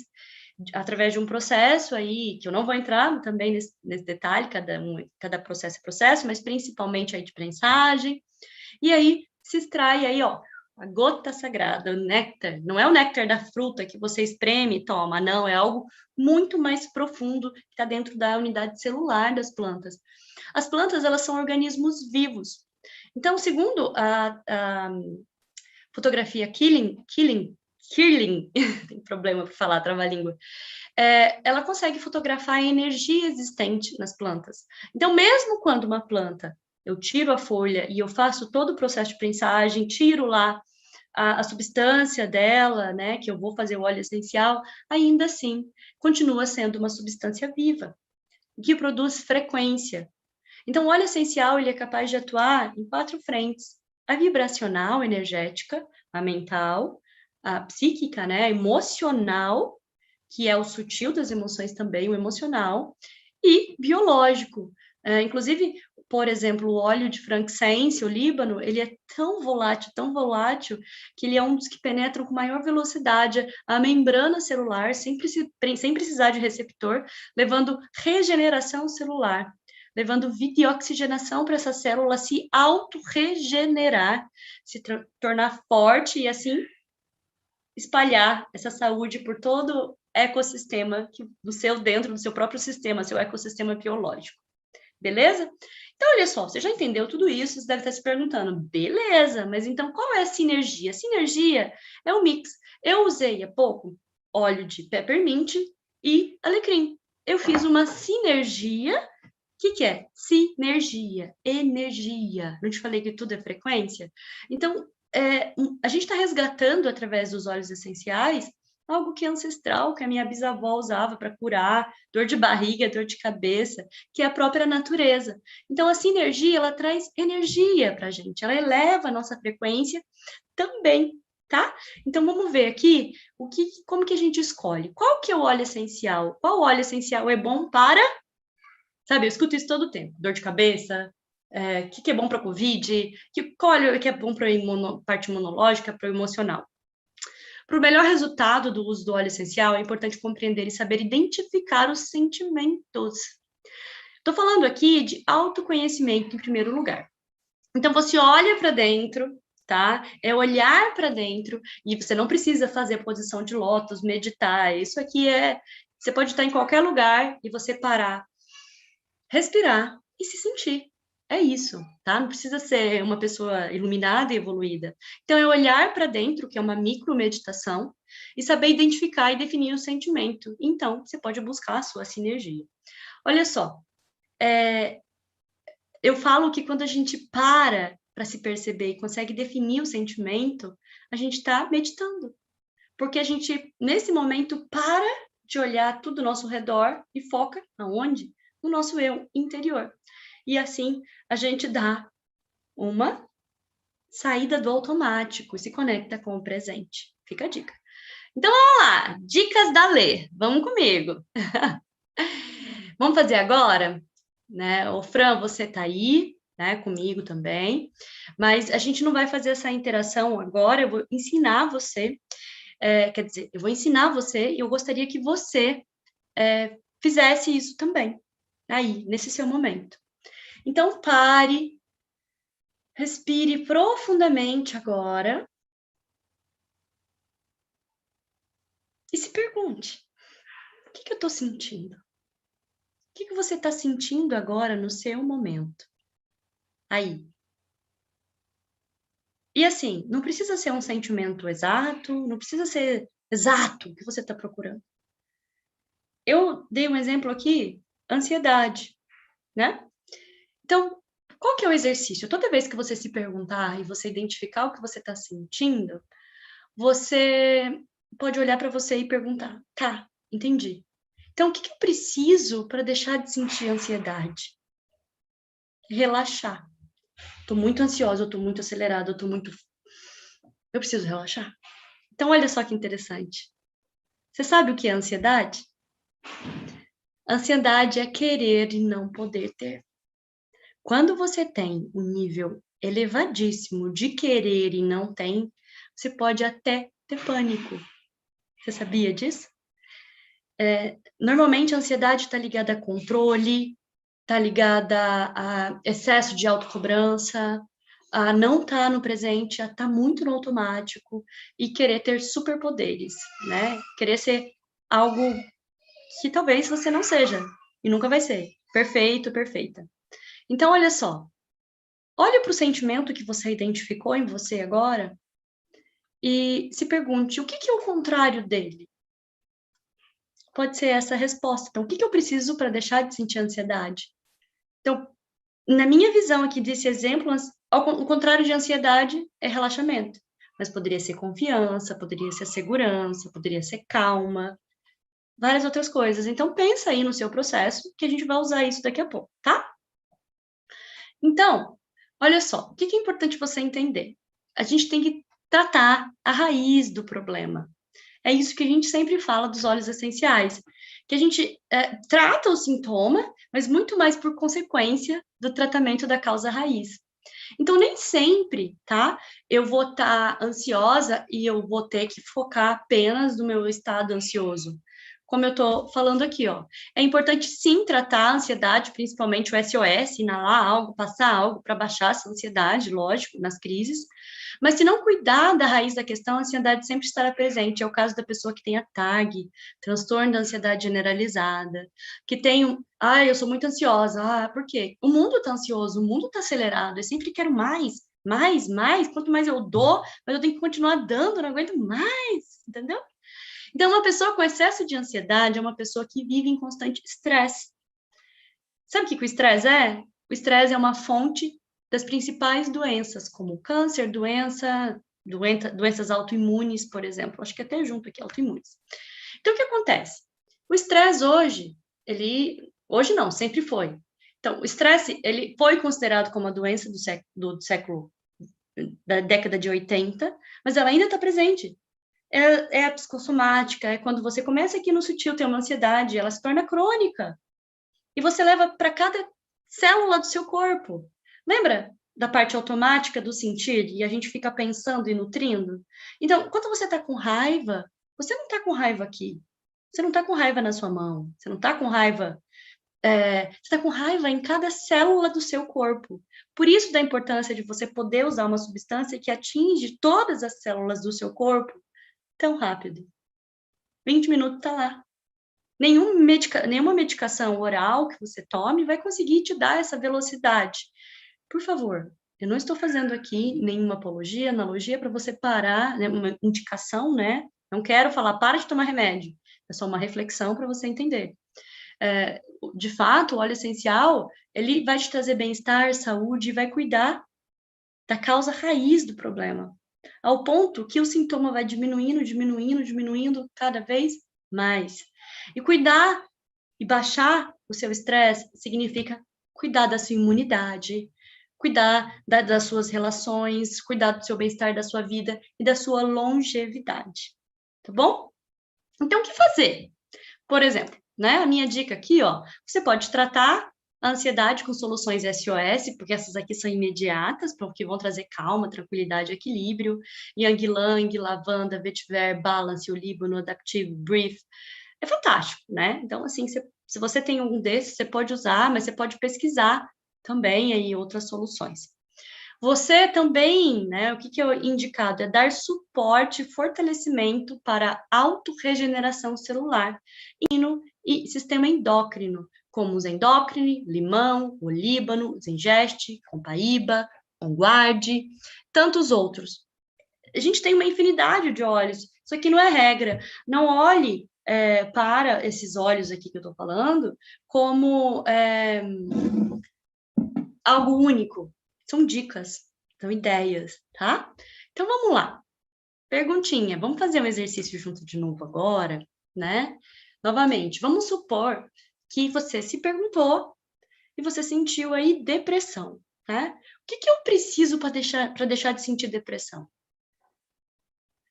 através de um processo aí, que eu não vou entrar também nesse detalhe, cada processo é processo, mas principalmente aí de prensagem, e aí se extrai aí, ó, a gota sagrada, o néctar. Não é o néctar da fruta que você espreme e toma, não, é algo muito mais profundo que está dentro da unidade celular das plantas. As plantas, elas são organismos vivos. Então, segundo a fotografia Kirling, tem problema para falar, trava-língua, ela consegue fotografar a energia existente nas plantas. Então, mesmo quando uma planta, eu tiro a folha e eu faço todo o processo de prensagem, tiro lá a substância dela, né, que eu vou fazer o óleo essencial, ainda assim, continua sendo uma substância viva, que produz frequência. Então, o óleo essencial, ele é capaz de atuar em 4 frentes: a vibracional, energética, a mental, a psíquica, né, a emocional, que é o sutil das emoções também, o emocional, e biológico. Inclusive, por exemplo, o óleo de frankincense, o líbano, ele é tão volátil, que ele é um dos que penetram com maior velocidade a membrana celular, sem precisar de receptor, levando regeneração celular, levando vida e oxigenação para essa célula se autorregenerar, se tornar forte e assim espalhar essa saúde por todo ecossistema dentro do seu próprio sistema, seu ecossistema biológico. Beleza? Então, olha só, você já entendeu tudo isso, você deve estar se perguntando, beleza, mas então qual é a sinergia? A sinergia é um mix. Eu usei há pouco óleo de peppermint e alecrim. Eu fiz uma sinergia. O que é? Sinergia, energia. Não te falei que tudo é frequência? Então, a gente está resgatando, através dos óleos essenciais, algo que é ancestral, que a minha bisavó usava para curar dor de barriga, dor de cabeça, que é a própria natureza. Então, a sinergia, ela traz energia para a gente, ela eleva a nossa frequência também, tá? Então, vamos ver aqui como que a gente escolhe. Qual que é o óleo essencial? Qual óleo essencial é bom para... Sabe, eu escuto isso todo o tempo. Dor de cabeça, que é bom para a Covid, qual óleo que é bom para a parte imunológica, para o emocional. Para o melhor resultado do uso do óleo essencial, é importante compreender e saber identificar os sentimentos. Estou falando aqui de autoconhecimento em primeiro lugar. Então, você olha para dentro tá? É olhar para dentro, e você não precisa fazer posição de lótus, meditar. Isso aqui você pode estar em qualquer lugar e você parar, respirar e se sentir. É isso, tá? Não precisa ser uma pessoa iluminada e evoluída. Então, é olhar para dentro, que é uma micromeditação, e saber identificar e definir o sentimento. Então, você pode buscar a sua sinergia. Olha só, eu falo que quando a gente para se perceber e consegue definir o sentimento, a gente está meditando. Porque a gente, nesse momento, para de olhar tudo ao nosso redor e foca aonde? No nosso eu interior. E assim, a gente dá uma saída do automático e se conecta com o presente. Fica a dica. Então, vamos lá. Dicas da Lê. Vamos comigo. Vamos fazer agora? Né? O Fran, você tá aí, né, comigo também, mas a gente não vai fazer essa interação agora, eu vou ensinar você, quer dizer, eu vou ensinar você e eu gostaria que você fizesse isso também, aí, nesse seu momento. Então, pare, respire profundamente agora e se pergunte, o que eu estou sentindo? O que você está sentindo agora no seu momento? Aí. E assim, não precisa ser um sentimento exato, não precisa ser exato o que você está procurando. Eu dei um exemplo aqui, ansiedade, né? Então, qual que é o exercício? Toda vez que você se perguntar e você identificar o que você está sentindo, você pode olhar para você e perguntar, tá, entendi. Então, o que eu preciso para deixar de sentir ansiedade? Relaxar. Estou muito ansiosa, eu estou muito acelerada, eu preciso relaxar. Então, olha só que interessante. Você sabe o que é ansiedade? Ansiedade é querer e não poder ter. Quando você tem um nível elevadíssimo de querer e não tem, você pode até ter pânico. Você sabia disso? Normalmente a ansiedade está ligada a controle, está ligada a excesso de autocobrança, a não estar no presente, a estar muito no automático e querer ter superpoderes, né? Querer ser algo que talvez você não seja e nunca vai ser. Perfeito, perfeita. Então, olha só. Olhe para o sentimento que você identificou em você agora e se pergunte, o que é o contrário dele? Pode ser essa a resposta. Então, o que eu preciso para deixar de sentir ansiedade? Então, na minha visão aqui desse exemplo, o contrário de ansiedade é relaxamento. Mas poderia ser confiança, poderia ser segurança, poderia ser calma, várias outras coisas. Então, pensa aí no seu processo, que a gente vai usar isso daqui a pouco, tá? Então, olha só, o que é importante você entender? A gente tem que tratar a raiz do problema. É isso que a gente sempre fala dos óleos essenciais, que a gente trata o sintoma, mas muito mais por consequência do tratamento da causa raiz. Então, nem sempre, tá? Eu vou estar ansiosa e eu vou ter que focar apenas no meu estado ansioso. Como eu estou falando aqui, ó. É importante sim tratar a ansiedade, principalmente o SOS, inalar algo, passar algo para baixar essa ansiedade, lógico, nas crises. Mas se não cuidar da raiz da questão, a ansiedade sempre estará presente. É o caso da pessoa que tem a TAG, transtorno da ansiedade generalizada, que tem eu sou muito ansiosa. Ah, por quê? O mundo está ansioso, o mundo está acelerado, eu sempre quero mais, mais, mais. Quanto mais eu dou, mas eu tenho que continuar dando, não aguento mais, entendeu? Então, uma pessoa com excesso de ansiedade é uma pessoa que vive em constante estresse. Sabe o que o estresse é? O estresse é uma fonte das principais doenças, como câncer, doenças autoimunes, por exemplo. Acho que até junto aqui, autoimunes. Então, o que acontece? O estresse hoje não, sempre foi. Então, o estresse, ele foi considerado como uma doença do século, da década de 80, mas ela ainda está presente. É a psicossomática, é quando você começa aqui no sutil ter uma ansiedade, ela se torna crônica. E você leva para cada célula do seu corpo. Lembra da parte automática do sentir? E a gente fica pensando e nutrindo? Então, quando você está com raiva, você não está com raiva aqui. Você não está com raiva na sua mão. Você não está com raiva você está com raiva em cada célula do seu corpo. Por isso da importância de você poder usar uma substância que atinge todas as células do seu corpo tão rápido. 20 minutos está lá. Nenhuma medicação oral que você tome vai conseguir te dar essa velocidade. Por favor, eu não estou fazendo aqui nenhuma apologia, analogia para você parar, né, uma indicação, né? Não quero falar, para de tomar remédio. É só uma reflexão para você entender. De fato, o óleo essencial, ele vai te trazer bem-estar, saúde, e vai cuidar da causa raiz do problema, ao ponto que o sintoma vai diminuindo, diminuindo, diminuindo cada vez mais. E cuidar e baixar o seu estresse significa cuidar da sua imunidade, cuidar das suas relações, cuidar do seu bem-estar, da sua vida e da sua longevidade. Tá bom? Então, o que fazer? Por exemplo, né, a minha dica aqui, ó, você pode tratar a ansiedade com soluções SOS, porque essas aqui são imediatas, porque vão trazer calma, tranquilidade, equilíbrio. Ylang Ylang, lavanda, vetiver, balance, olíbano, adaptive, brief. É fantástico, né? Então, assim, se você tem um desses, você pode usar, mas você pode pesquisar também aí outras soluções. Você também, né, o que é indicado? É dar suporte e fortalecimento para autorregeneração celular e sistema endócrino, como o Zendocrine, limão, olíbano, zengeste, compaíba, onguarde, tantos outros. A gente tem uma infinidade de óleos, isso aqui não é regra. Não olhe para esses óleos aqui que eu estou falando como algo único. São dicas, são ideias, tá? Então, vamos lá. Perguntinha, vamos fazer um exercício junto de novo agora, né? Novamente, vamos supor que você se perguntou e você sentiu aí depressão, né? O que eu preciso para deixar de sentir depressão?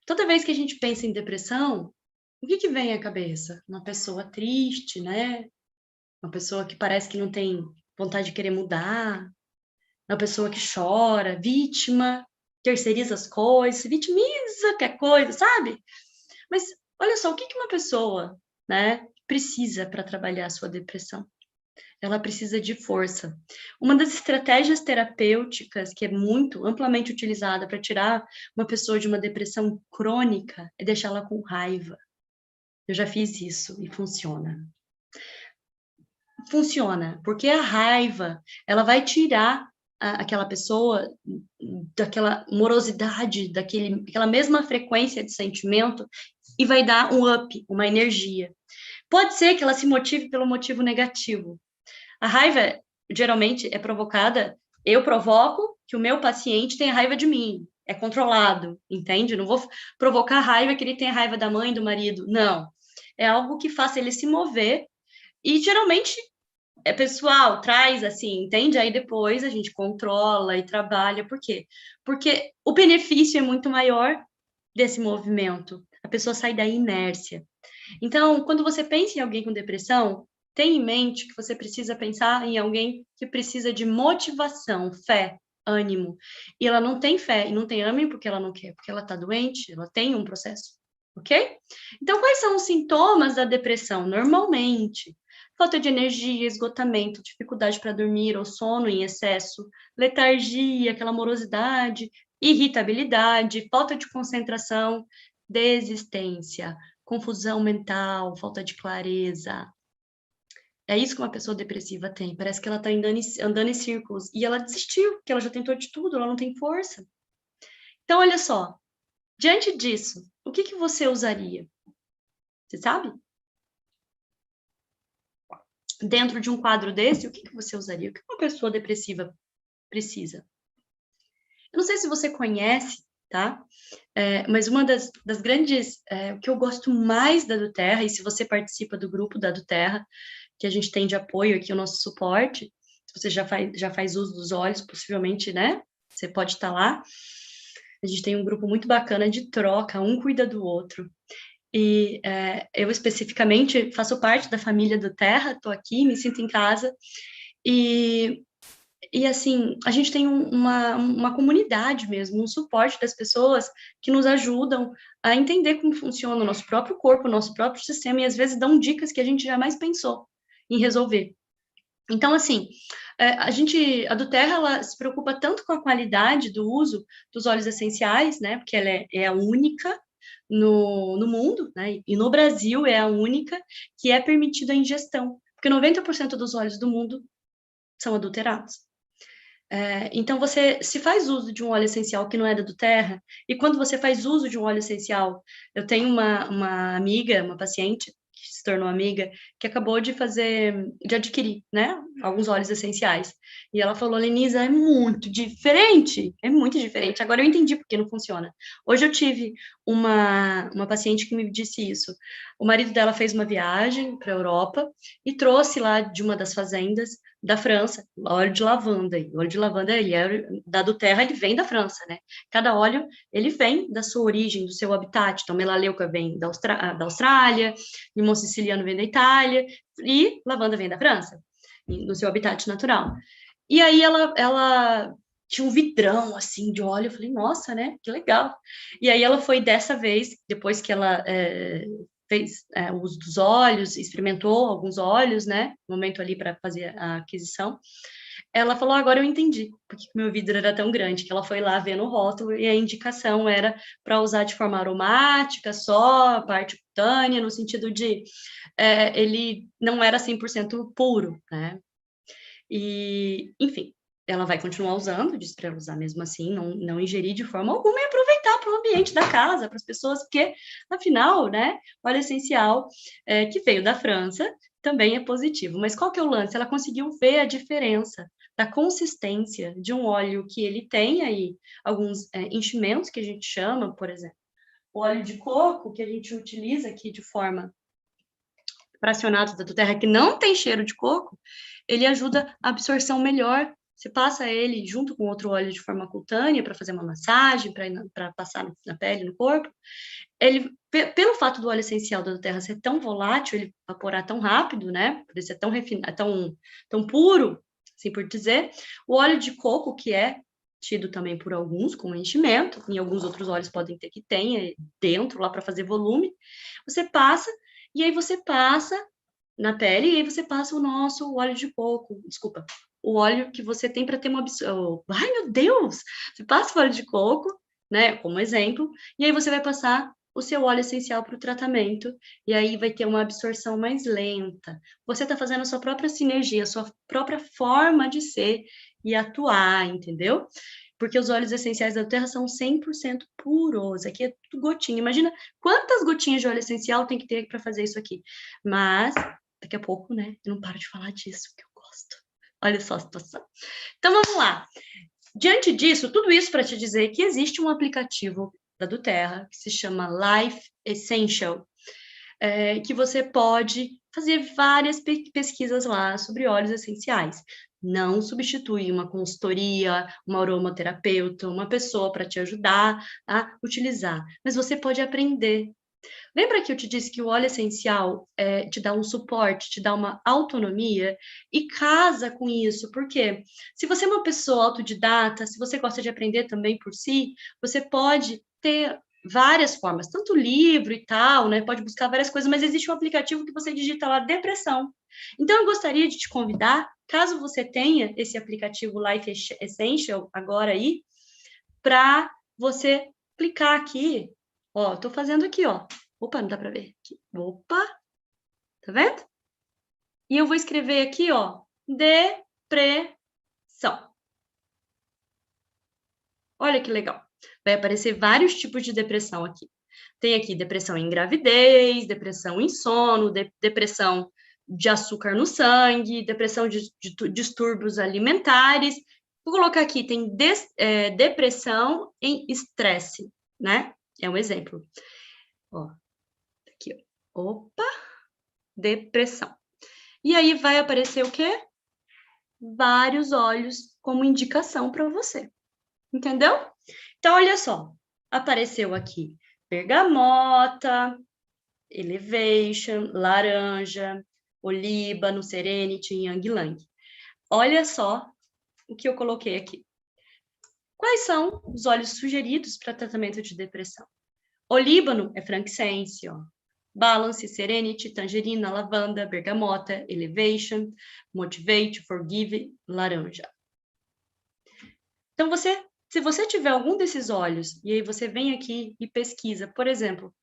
Toda vez que a gente pensa em depressão, o que vem à cabeça? Uma pessoa triste, né? Uma pessoa que parece que não tem vontade de querer mudar, uma pessoa que chora, vítima, terceiriza as coisas, vitimiza qualquer coisa, sabe? Mas olha só, o que uma pessoa, né, precisa para trabalhar a sua depressão? Ela precisa de força. Uma das estratégias terapêuticas que é muito amplamente utilizada para tirar uma pessoa de uma depressão crônica é deixá-la com raiva. Eu já fiz isso e funciona. Funciona, porque a raiva, ela vai tirar aquela pessoa daquela morosidade, daquela mesma frequência de sentimento e vai dar um up, uma energia. Pode ser que ela se motive pelo motivo negativo. A raiva, geralmente, é provocada, eu provoco que o meu paciente tenha raiva de mim, é controlado, entende? Não vou provocar raiva que ele tenha raiva da mãe, do marido, não. É algo que faça ele se mover e, geralmente, é pessoal, traz assim, entende? Aí depois a gente controla e trabalha. Por quê? Porque o benefício é muito maior desse movimento. A pessoa sai da inércia. Então, quando você pensa em alguém com depressão, tenha em mente que você precisa pensar em alguém que precisa de motivação, fé, ânimo. E ela não tem fé e não tem ânimo porque ela não quer, porque ela está doente, ela tem um processo, ok? Então, quais são os sintomas da depressão? Normalmente, falta de energia, esgotamento, dificuldade para dormir ou sono em excesso, letargia, aquela morosidade, irritabilidade, falta de concentração, desistência, confusão mental, falta de clareza. É isso que uma pessoa depressiva tem. Parece que ela está andando em círculos. E ela desistiu, porque ela já tentou de tudo, ela não tem força. Então, olha só. Diante disso, o que você usaria? Você sabe? Dentro de um quadro desse, o que você usaria? O que uma pessoa depressiva precisa? Eu não sei se você conhece, tá? Mas uma das grandes... o que eu gosto mais da Duterra, e se você participa do grupo da Duterra, que a gente tem de apoio aqui, o nosso suporte, se você já faz uso dos óleos, possivelmente, né? Você pode estar lá. A gente tem um grupo muito bacana de troca, um cuida do outro. E eu especificamente faço parte da família do Terra, estou aqui, me sinto em casa. E assim, a gente tem uma comunidade mesmo, um suporte das pessoas que nos ajudam a entender como funciona o nosso próprio corpo, o nosso próprio sistema, e às vezes dão dicas que a gente jamais pensou em resolver. Então, assim, a do Terra, ela se preocupa tanto com a qualidade do uso dos óleos essenciais, né? Porque ela é a única no mundo, né? E no Brasil é a única que é permitida a ingestão, porque 90% dos óleos do mundo são adulterados. Então, você se faz uso de um óleo essencial que não é da do Terra, e quando você faz uso de um óleo essencial, eu tenho uma amiga, uma paciente, que se tornou amiga, que acabou de adquirir, né, alguns óleos essenciais. E ela falou, Lenisa, é muito diferente. Agora eu entendi por que não funciona. Hoje eu tive uma paciente que me disse isso. O marido dela fez uma viagem para a Europa e trouxe lá de uma das fazendas da França, óleo de lavanda. E o óleo de lavanda, ele é da do Terra, ele vem da França, né? Cada óleo, ele vem da sua origem, do seu habitat. Então, melaleuca vem da Austrália, limão siciliano vem da Itália, e lavanda vem da França, no seu habitat natural. E aí, ela tinha um vidrão, assim, de óleo. Eu falei, nossa, né? Que legal. E aí, ela foi dessa vez, depois que ela fez o uso dos óleos, experimentou alguns óleos, né? No momento ali para fazer a aquisição. Ela falou: agora eu entendi porque meu vidro era tão grande, que ela foi lá ver no rótulo e a indicação era para usar de forma aromática, só a parte cutânea, no sentido de ele não era 100% puro, né? E, enfim, ela vai continuar usando, diz para ela usar mesmo assim, não ingerir de forma alguma e aproveitar para o ambiente da casa, para as pessoas, porque, afinal, né, o óleo essencial que veio da França também é positivo. Mas qual que é o lance? Ela conseguiu ver a diferença da consistência de um óleo que ele tem aí alguns enchimentos que a gente chama, por exemplo, o óleo de coco, que a gente utiliza aqui de forma fracionado da terra, que não tem cheiro de coco, ele ajuda a absorção melhor. Você passa ele junto com outro óleo de forma cutânea para fazer uma massagem, para passar na pele, no corpo. Ele, pelo fato do óleo essencial da terra ser tão volátil, ele evaporar tão rápido, né? Por ser tão refinado, tão puro, assim por dizer, o óleo de coco, que é tido também por alguns como enchimento, em alguns outros óleos podem ter que tenha dentro lá para fazer volume, você passa e aí você passa na pele e aí você passa o nosso óleo de coco, desculpa, o óleo que você tem para ter uma absorção. Ai, meu Deus! Você passa o óleo de coco, né, como exemplo, e aí você vai passar o seu óleo essencial para o tratamento, e aí vai ter uma absorção mais lenta. Você está fazendo a sua própria sinergia, a sua própria forma de ser e atuar, entendeu? Porque os óleos essenciais da terra são 100% puros. Aqui é tudo gotinha. Imagina quantas gotinhas de óleo essencial tem que ter para fazer isso aqui. Mas, daqui a pouco, né? Eu não paro de falar disso, que eu gosto. Olha só a situação. Então, vamos lá. Diante disso, tudo isso para te dizer que existe um aplicativo da do Terra que se chama Life Essential, que você pode fazer várias pesquisas lá sobre óleos essenciais. Não substitui uma consultoria, uma aromaterapeuta, uma pessoa para te ajudar a utilizar, mas você pode aprender. Lembra que eu te disse que o óleo essencial te dá um suporte, te dá uma autonomia e casa com isso, porque se você é uma pessoa autodidata, se você gosta de aprender também por si, você pode ter várias formas, tanto livro e tal, né? Pode buscar várias coisas, mas existe um aplicativo que você digita lá depressão. Então eu gostaria de te convidar, caso você tenha esse aplicativo Life Essential agora aí, para você clicar aqui. Ó, tô fazendo aqui, ó. Opa, não dá para ver aqui. Opa, tá vendo? E eu vou escrever aqui, ó, depressão. Olha que legal. Vai aparecer vários tipos de depressão aqui. Tem aqui depressão em gravidez, depressão em sono, depressão de açúcar no sangue, depressão de distúrbios alimentares. Vou colocar aqui, tem depressão em estresse, né? É um exemplo. Ó, aqui, ó. Opa, depressão. E aí vai aparecer o quê? Vários óleos como indicação para você. Entendeu? Então, olha só. Apareceu aqui bergamota, elevation, laranja, olíbano, serenity, ylang ylang. Olha só o que eu coloquei aqui. Quais são os óleos sugeridos para tratamento de depressão? Olíbano é frankincense, ó. Balance, Serenity, Tangerina, Lavanda, Bergamota, Elevation, Motivate, Forgive, Laranja. Então, se você tiver algum desses óleos, e aí você vem aqui e pesquisa, por exemplo,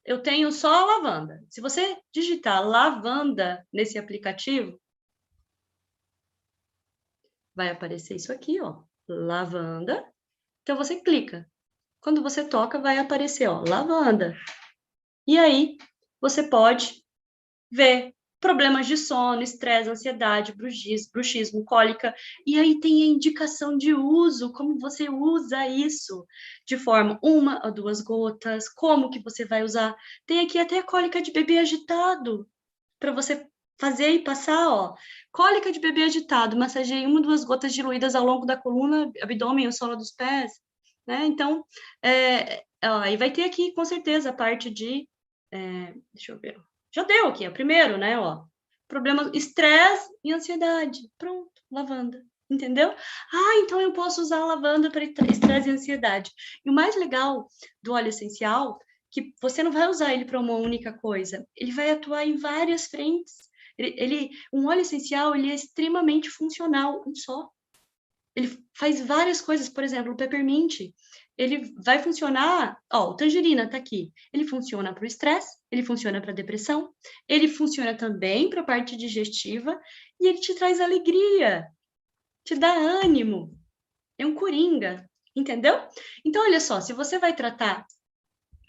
eu tenho só lavanda. Se você digitar lavanda nesse aplicativo, vai aparecer isso aqui, ó, lavanda. Então, você clica. Quando você toca, vai aparecer, ó, lavanda. E aí, você pode ver problemas de sono, estresse, ansiedade, bruxismo, cólica. E aí tem a indicação de uso, como você usa isso, de forma 1 a 2 gotas, como que você vai usar. Tem aqui até a cólica de bebê agitado, para você fazer e passar, ó. Cólica de bebê agitado, massageie 1 a 2 gotas diluídas ao longo da coluna, abdômen, o solo dos pés, né? Então, aí vai ter aqui, com certeza, a parte de... deixa eu ver. Já deu aqui, é o primeiro, né? Ó, problema, estresse e ansiedade. Pronto, lavanda. Entendeu? Então eu posso usar a lavanda para estresse e ansiedade. E o mais legal do óleo essencial, que você não vai usar ele para uma única coisa. Ele vai atuar em várias frentes. Um óleo essencial, ele é extremamente funcional, um só. Ele faz várias coisas, por exemplo, o peppermint, ele vai funcionar, ó, o tangerina tá aqui, ele funciona para o estresse, ele funciona para depressão, ele funciona também para a parte digestiva, e ele te traz alegria, te dá ânimo, é um coringa, entendeu? Então, olha só, se você vai tratar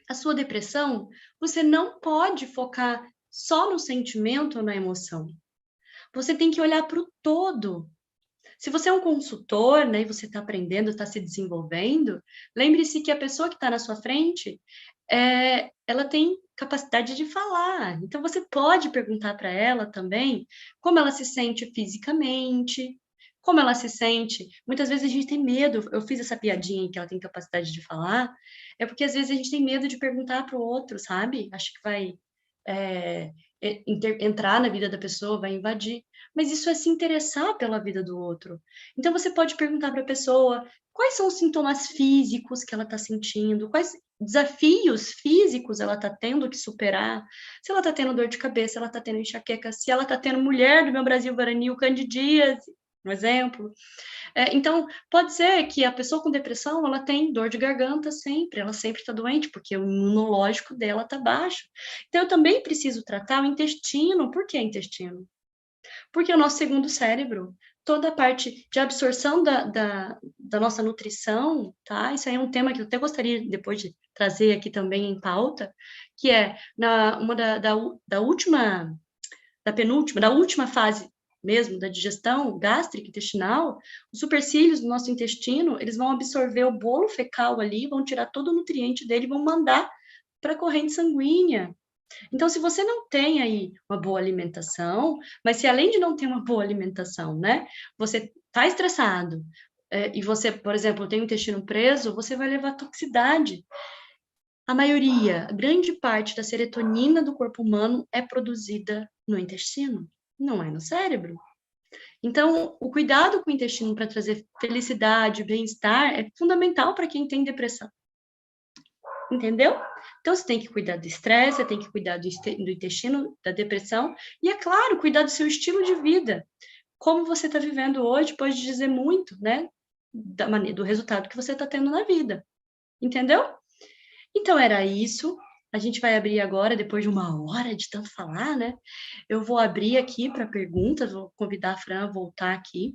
a sua depressão, você não pode focar só no sentimento ou na emoção. Você tem que olhar para o todo. Se você é um consultor, né, e você está aprendendo, está se desenvolvendo, lembre-se que a pessoa que está na sua frente, ela tem capacidade de falar. Então, você pode perguntar para ela também como ela se sente fisicamente, como ela se sente. Muitas vezes a gente tem medo, eu fiz essa piadinha que ela tem capacidade de falar, é porque às vezes a gente tem medo de perguntar para o outro, sabe? Acho que vai entrar na vida da pessoa, vai invadir. Mas isso é se interessar pela vida do outro. Então, você pode perguntar para a pessoa quais são os sintomas físicos que ela está sentindo, quais desafios físicos ela está tendo que superar, se ela está tendo dor de cabeça, se ela está tendo enxaqueca, se ela está tendo mulher do meu Brasil varonil, candidíase, um exemplo. Então, pode ser que a pessoa com depressão, ela tem dor de garganta sempre, ela sempre está doente, porque o imunológico dela está baixo. Então, eu também preciso tratar o intestino. Por que intestino? Porque é o nosso segundo cérebro, toda a parte de absorção da nossa nutrição, tá? Isso aí é um tema que eu até gostaria depois de trazer aqui também em pauta, que é da última fase mesmo da digestão gástrica intestinal, os supercílios do nosso intestino, eles vão absorver o bolo fecal ali, vão tirar todo o nutriente dele e vão mandar para a corrente sanguínea. Então, se você não tem aí uma boa alimentação, mas se além de não ter uma boa alimentação, né, você está estressado, e você, por exemplo, tem o intestino preso, você vai levar toxicidade. A maioria, a grande parte da serotonina do corpo humano é produzida no intestino, não é no cérebro. Então, o cuidado com o intestino para trazer felicidade, bem-estar, é fundamental para quem tem depressão. Entendeu? Então, você tem que cuidar do estresse, você tem que cuidar do intestino, da depressão, e, é claro, cuidar do seu estilo de vida. Como você está vivendo hoje pode dizer muito, né, do resultado que você está tendo na vida. Entendeu? Então, era isso. A gente vai abrir agora, depois de 1 hora de tanto falar, né? Eu vou abrir aqui para perguntas, vou convidar a Fran a voltar aqui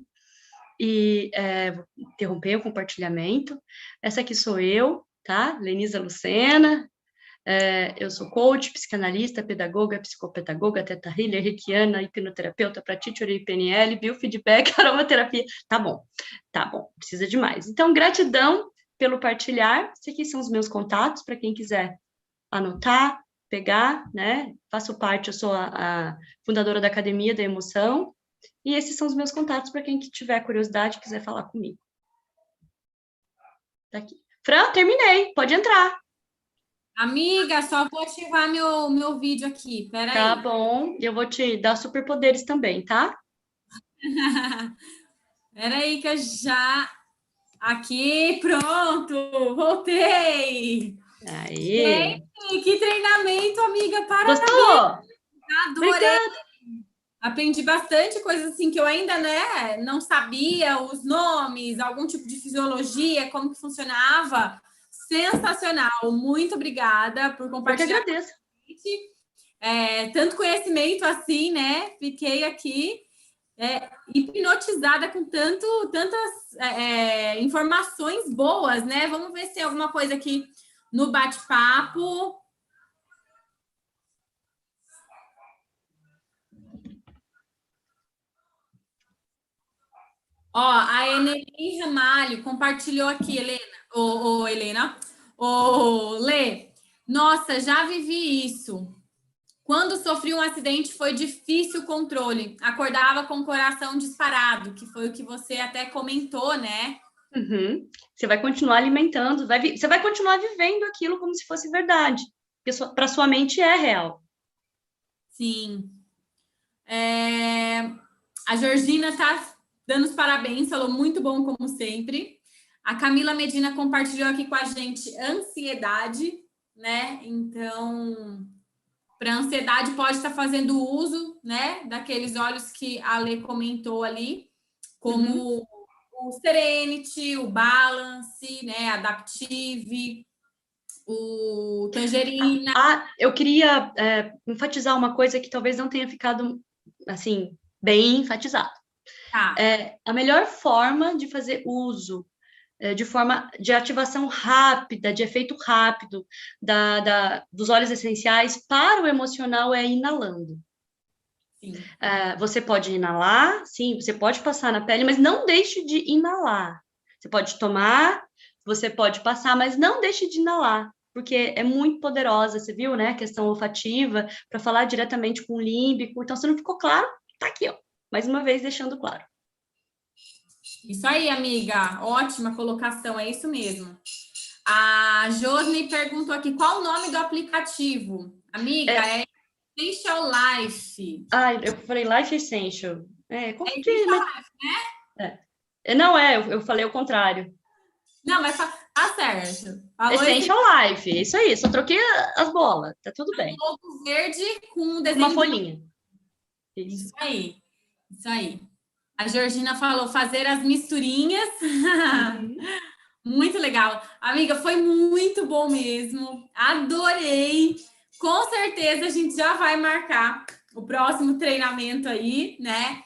e vou interromper o compartilhamento. Essa aqui sou eu, tá? Lenisa Lucena. Eu sou coach, psicanalista, pedagoga, psicopedagoga, teta healer, reikiana, hipnoterapeuta, practitioner e PNL, biofeedback, aromaterapia. Tá bom, precisa de mais. Então, gratidão pelo partilhar. Esses aqui são os meus contatos, para quem quiser anotar, pegar, né? Faço parte, eu sou a fundadora da Academia da Emoção, e esses são os meus contatos para quem tiver curiosidade e quiser falar comigo. Tá aqui. Fran, terminei, pode entrar. Amiga, só vou ativar meu vídeo aqui, peraí. Tá bom, eu vou te dar superpoderes também, tá? Peraí que eu já... Aqui, pronto, voltei! Aí. Gente, que treinamento, amiga, parabéns. Gostou? Adorei. Obrigada. Aprendi bastante coisas assim que eu ainda, né, não sabia, os nomes, algum tipo de fisiologia, como que funcionava. Sensacional. Muito obrigada por Eu que compartilhar com agradeço. a gente. Tanto conhecimento assim, né? Fiquei aqui hipnotizada com tantas informações boas, né? Vamos ver se tem alguma coisa aqui no bate-papo. Ó, a Eneli Ramalho compartilhou aqui, Helena. Helena. Lê. Nossa, já vivi isso. Quando sofri um acidente, foi difícil o controle. Acordava com o coração disparado, que foi o que você até comentou, né? Uhum. Você vai continuar alimentando, você vai continuar vivendo aquilo como se fosse verdade, porque para sua mente é real. Sim. A Georgina tá dando os parabéns, falou muito bom como sempre. A Camila Medina compartilhou aqui com a gente ansiedade, né? Então, para ansiedade pode estar fazendo uso, né, daqueles óleos que a Lê comentou ali, como o Serenity, o Balance, né, Adaptive, o Tangerina. Eu queria enfatizar uma coisa que talvez não tenha ficado, assim, bem enfatizado. Tá. A melhor forma de fazer uso de forma de ativação rápida, de efeito rápido dos óleos essenciais para o emocional é inalando. Sim. Você pode inalar, sim, você pode passar na pele, mas não deixe de inalar. Você pode tomar, você pode passar, mas não deixe de inalar, porque é muito poderosa, você viu, né? A questão olfativa, para falar diretamente com o límbico. Então, se não ficou claro, tá aqui, ó. Mais uma vez, deixando claro. Isso aí, amiga. Ótima colocação, é isso mesmo. A Josne perguntou aqui, qual o nome do aplicativo? Amiga, é Essential Life. Eu falei Life Essential. Confundi, Essential mas... Life, né? Não eu falei o contrário. Não, mas tá certo. Falou Essential Life, isso aí, só troquei as bolas, tá tudo bem. logo verde com um Com desenho uma folhinha. Isso aí. Isso aí. A Georgina falou fazer as misturinhas. Muito legal. Amiga, foi muito bom mesmo. Adorei. Com certeza a gente já vai marcar o próximo treinamento aí, né?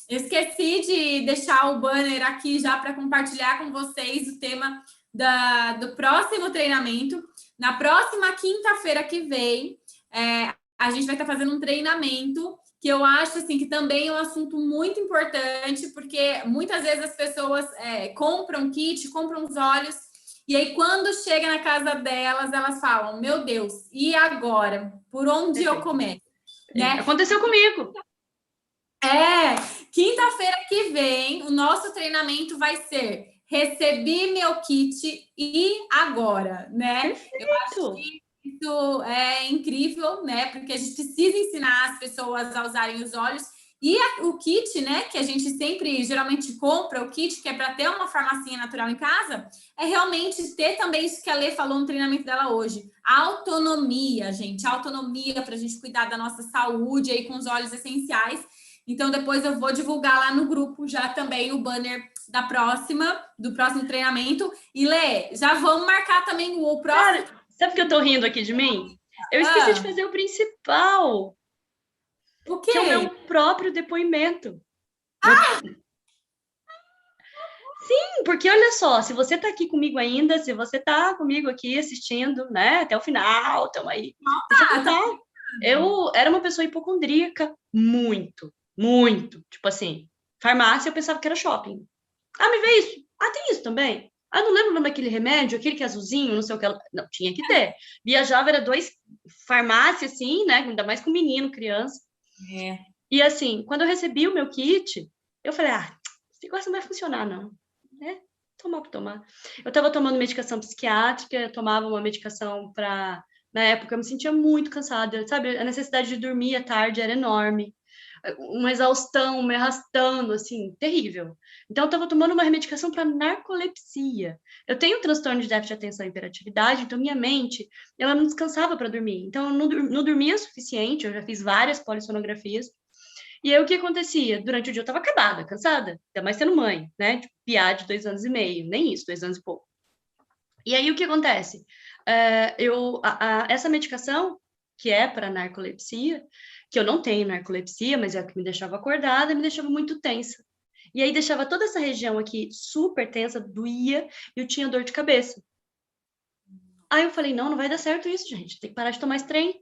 Eu esqueci de deixar o banner aqui já para compartilhar com vocês o tema do próximo treinamento. Na próxima quinta-feira que vem, a gente vai estar fazendo um treinamento que eu acho assim que também é um assunto muito importante, porque muitas vezes as pessoas compram kit, compram os óleos, e aí quando chega na casa delas, elas falam, meu Deus, e agora? Por onde eu começo? Né? Aconteceu comigo. Quinta-feira que vem, o nosso treinamento vai ser recebi meu kit e agora, né? Perfeito. Eu acho que isso é incrível, né? Porque a gente precisa ensinar as pessoas a usarem os óleos. E o kit, né? Que a gente sempre, geralmente, compra o kit, que é para ter uma farmacinha natural em casa, é realmente ter também isso que a Lê falou no treinamento dela hoje. Autonomia, gente. Autonomia para a gente cuidar da nossa saúde aí com os óleos essenciais. Então, depois eu vou divulgar lá no grupo já também o banner do próximo treinamento. E, Lê, já vamos marcar também o próximo. Cara, sabe que eu tô rindo aqui de mim? Eu esqueci de fazer o principal. O quê? Que é o meu próprio depoimento. Sim, porque olha só, se você tá aqui comigo ainda, se você tá comigo aqui assistindo, né, até o final, tamo aí. Deixa eu contar. Eu era uma pessoa hipocondríaca, muito, muito. Tipo assim, farmácia eu pensava que era shopping. Me vê isso. Tem isso também. Não lembro o nome daquele remédio, aquele que é azulzinho, não sei o que. Não, tinha que ter. Viajava, era 2 farmácias, assim, né? Ainda mais com menino, criança. E assim, quando eu recebi o meu kit, eu falei, esse negócio não vai funcionar, não. Tomar por tomar. Eu estava tomando medicação psiquiátrica, eu tomava uma medicação para... Na época, eu me sentia muito cansada, sabe? A necessidade de dormir à tarde era enorme. uma exaustão, me arrastando, assim, terrível. Então, eu estava tomando uma medicação para narcolepsia. Eu tenho um transtorno de déficit de atenção e hiperatividade, então minha mente, ela não descansava para dormir. Então, eu não dormia o suficiente, eu já fiz várias polissonografias. E aí, o que acontecia? Durante o dia eu estava acabada, cansada, ainda mais sendo mãe, né? Tipo, piá de 2 anos e meio, nem isso, 2 anos e pouco. E aí, o que acontece? Essa medicação, que é para narcolepsia, que eu não tenho narcolepsia, mas é a que me deixava acordada, me deixava muito tensa. E aí deixava toda essa região aqui super tensa, doía, e eu tinha dor de cabeça. Aí eu falei, não vai dar certo isso, gente, tem que parar de tomar esse trem.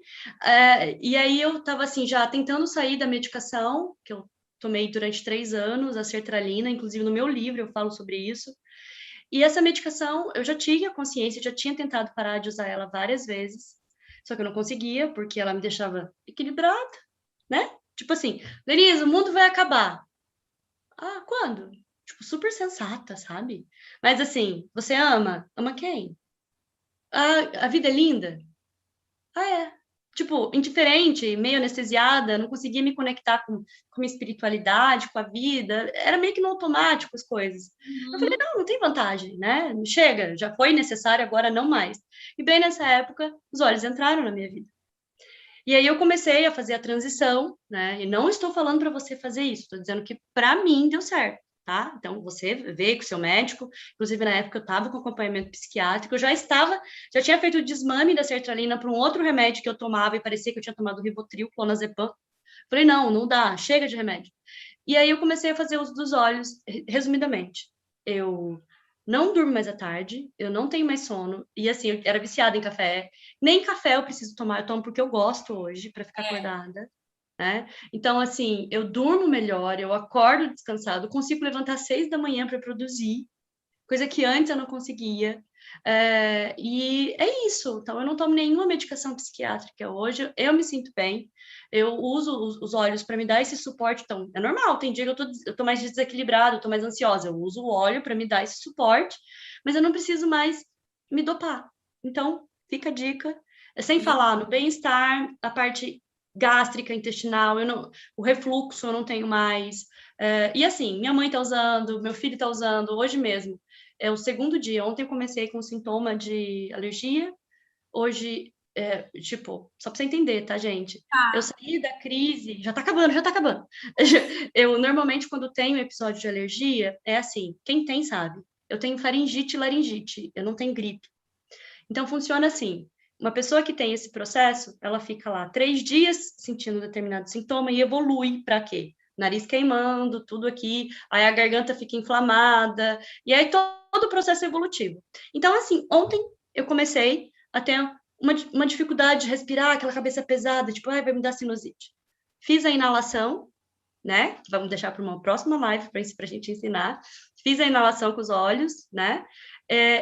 E aí eu estava assim, já tentando sair da medicação, que eu tomei durante 3 anos, a sertralina, inclusive no meu livro eu falo sobre isso. E essa medicação, eu já tinha consciência, já tinha tentado parar de usar ela várias vezes, só que eu não conseguia, porque ela me deixava equilibrada, né? Tipo assim, Denise, o mundo vai acabar. Ah, quando? Tipo, super sensata, sabe? Mas assim, você ama? Ama quem? Ah, a vida é linda? Ah, é. Tipo, indiferente, meio anestesiada, não conseguia me conectar com a espiritualidade, com a vida. Era meio que no automático as coisas. Eu falei, não tem vantagem, né? Chega, já foi necessário, agora não mais. E bem nessa época, os olhos entraram na minha vida. E aí eu comecei a fazer a transição, né? E não estou falando para você fazer isso, estou dizendo que para mim deu certo, tá? Então você vê com o seu médico, inclusive na época eu estava com acompanhamento psiquiátrico, eu já tinha feito o desmame da sertralina para um outro remédio que eu tomava e parecia que eu tinha tomado Rivotril, clonazepam. Falei, não dá, chega de remédio. E aí eu comecei a fazer uso dos olhos, resumidamente. Eu não durmo mais à tarde, eu não tenho mais sono, e assim, eu era viciada em café. Nem café eu preciso tomar, eu tomo porque eu gosto hoje, para ficar acordada, né? Então, assim, eu durmo melhor, eu acordo descansado, consigo levantar às 6 da manhã para produzir, coisa que antes eu não conseguia. E é isso. Então, eu não tomo nenhuma medicação psiquiátrica hoje, eu me sinto bem, eu uso os óleos para me dar esse suporte. Então, é normal, tem dia que eu tô mais desequilibrada, eu tô mais ansiosa, eu uso o óleo para me dar esse suporte, mas eu não preciso mais me dopar. Então, fica a dica. Sem falar no bem-estar, a parte gástrica, intestinal, o refluxo eu não tenho mais. E assim, minha mãe está usando, meu filho está usando, hoje mesmo. É o segundo dia. Ontem eu comecei com sintoma de alergia. Hoje, tipo, só para você entender, tá, gente? Eu saí da crise, já tá acabando. Eu normalmente, quando tenho episódio de alergia, é assim, quem tem sabe. Eu tenho faringite e laringite, eu não tenho gripe. Então, funciona assim. Uma pessoa que tem esse processo, ela fica lá 3 dias sentindo determinado sintoma e evolui para quê? Nariz queimando, tudo aqui, aí a garganta fica inflamada, e aí todo o processo evolutivo. Então, assim, ontem eu comecei a ter uma dificuldade de respirar, aquela cabeça pesada, tipo, vai me dar sinusite. Fiz a inalação, né? Vamos deixar para uma próxima live para a gente ensinar. Fiz a inalação com os olhos, né?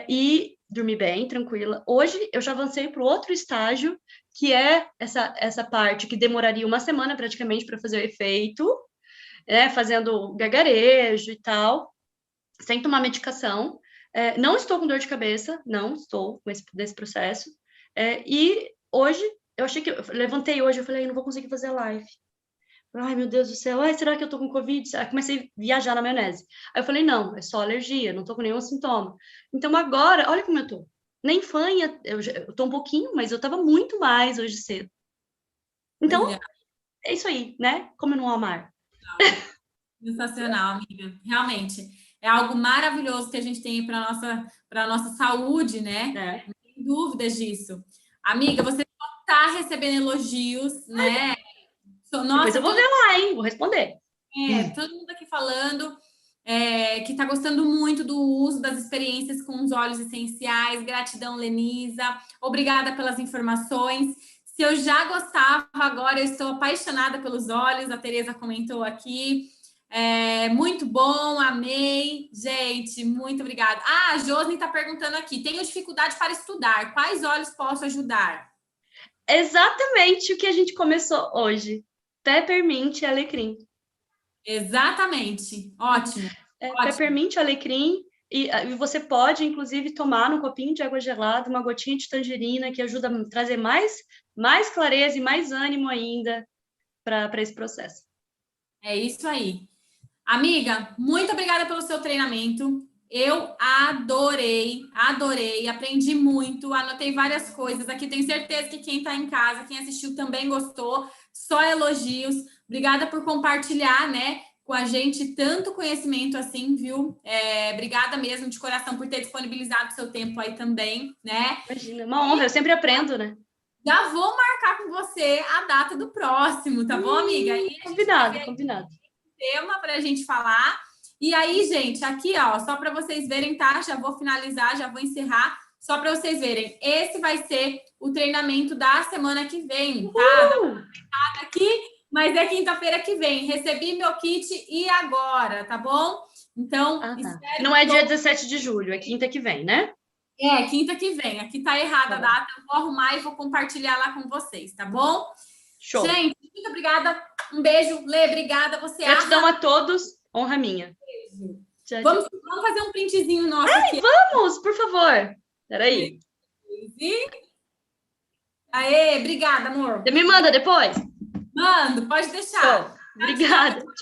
E dormi bem, tranquila. Hoje eu já avancei para o outro estágio, que é essa parte que demoraria uma semana praticamente para fazer o efeito, fazendo gargarejo e tal, sem tomar medicação. Não estou com dor de cabeça, não estou com esse processo. E hoje, eu achei que eu levantei hoje, eu falei, não vou conseguir fazer a live. Ai, meu Deus do céu, ai, será que eu tô com Covid? Aí comecei a viajar na maionese. Aí eu falei, não, é só alergia, não tô com nenhum sintoma. Então agora, olha como eu tô. Nem fanha, eu tô um pouquinho, mas eu tava muito mais hoje cedo. Então, é isso aí, né? Como não amar? Sensacional, amiga. Realmente, é algo maravilhoso que a gente tem para nossa saúde, né? Não tem dúvidas disso. Amiga, você está recebendo elogios, né? Nossa, depois eu vou ver lá, hein? Vou responder. Todo mundo aqui falando que está gostando muito do uso das experiências com os óleos essenciais. Gratidão, Lenisa. Obrigada pelas informações. Se eu já gostava, agora eu estou apaixonada pelos óleos. A Tereza comentou aqui. Muito bom, amei. Gente, muito obrigada. A Josne está perguntando aqui. Tenho dificuldade para estudar. Quais óleos posso ajudar? Exatamente o que a gente começou hoje. Peppermint e alecrim. Exatamente. Ótimo. Ótimo. Peppermint, alecrim. E você pode, inclusive, tomar num copinho de água gelada uma gotinha de tangerina, que ajuda a trazer mais clareza e mais ânimo ainda para esse processo. É isso aí. Amiga, muito obrigada pelo seu treinamento. Eu adorei, adorei, aprendi muito, anotei várias coisas aqui. Tenho certeza que quem está em casa, quem assistiu também gostou. Só elogios. Obrigada por compartilhar, né, com a gente tanto conhecimento assim, viu? Obrigada mesmo de coração por ter disponibilizado seu tempo aí também, né? Imagina, uma honra, eu sempre aprendo, né? Já vou marcar com você a data do próximo, tá bom, amiga? Aí a gente vai Combinado, ver combinado. tema para a gente falar. E aí, gente, aqui, ó, só para vocês verem, tá? Já vou finalizar, já vou encerrar. Só para vocês verem, esse vai ser o treinamento da semana que vem, tá? Dá aqui, mas é quinta-feira que vem. Recebi meu kit e agora, tá bom? Então, Ah, tá. espero Não é dia todos. 17 de julho, é quinta que vem, né? Quinta que vem. Aqui tá errada Tá a bom. data, eu vou arrumar e vou compartilhar lá com vocês, tá bom? Show. Gente, muito obrigada. Um beijo, Lê, obrigada. Você Gratidão a todos, honra minha. Tchau, tchau. Vamos fazer um printzinho nosso aqui. Vamos, por favor. Peraí. Aê, obrigada, amor. Você me manda depois? Mando, pode deixar. Show. Obrigada. Tchau.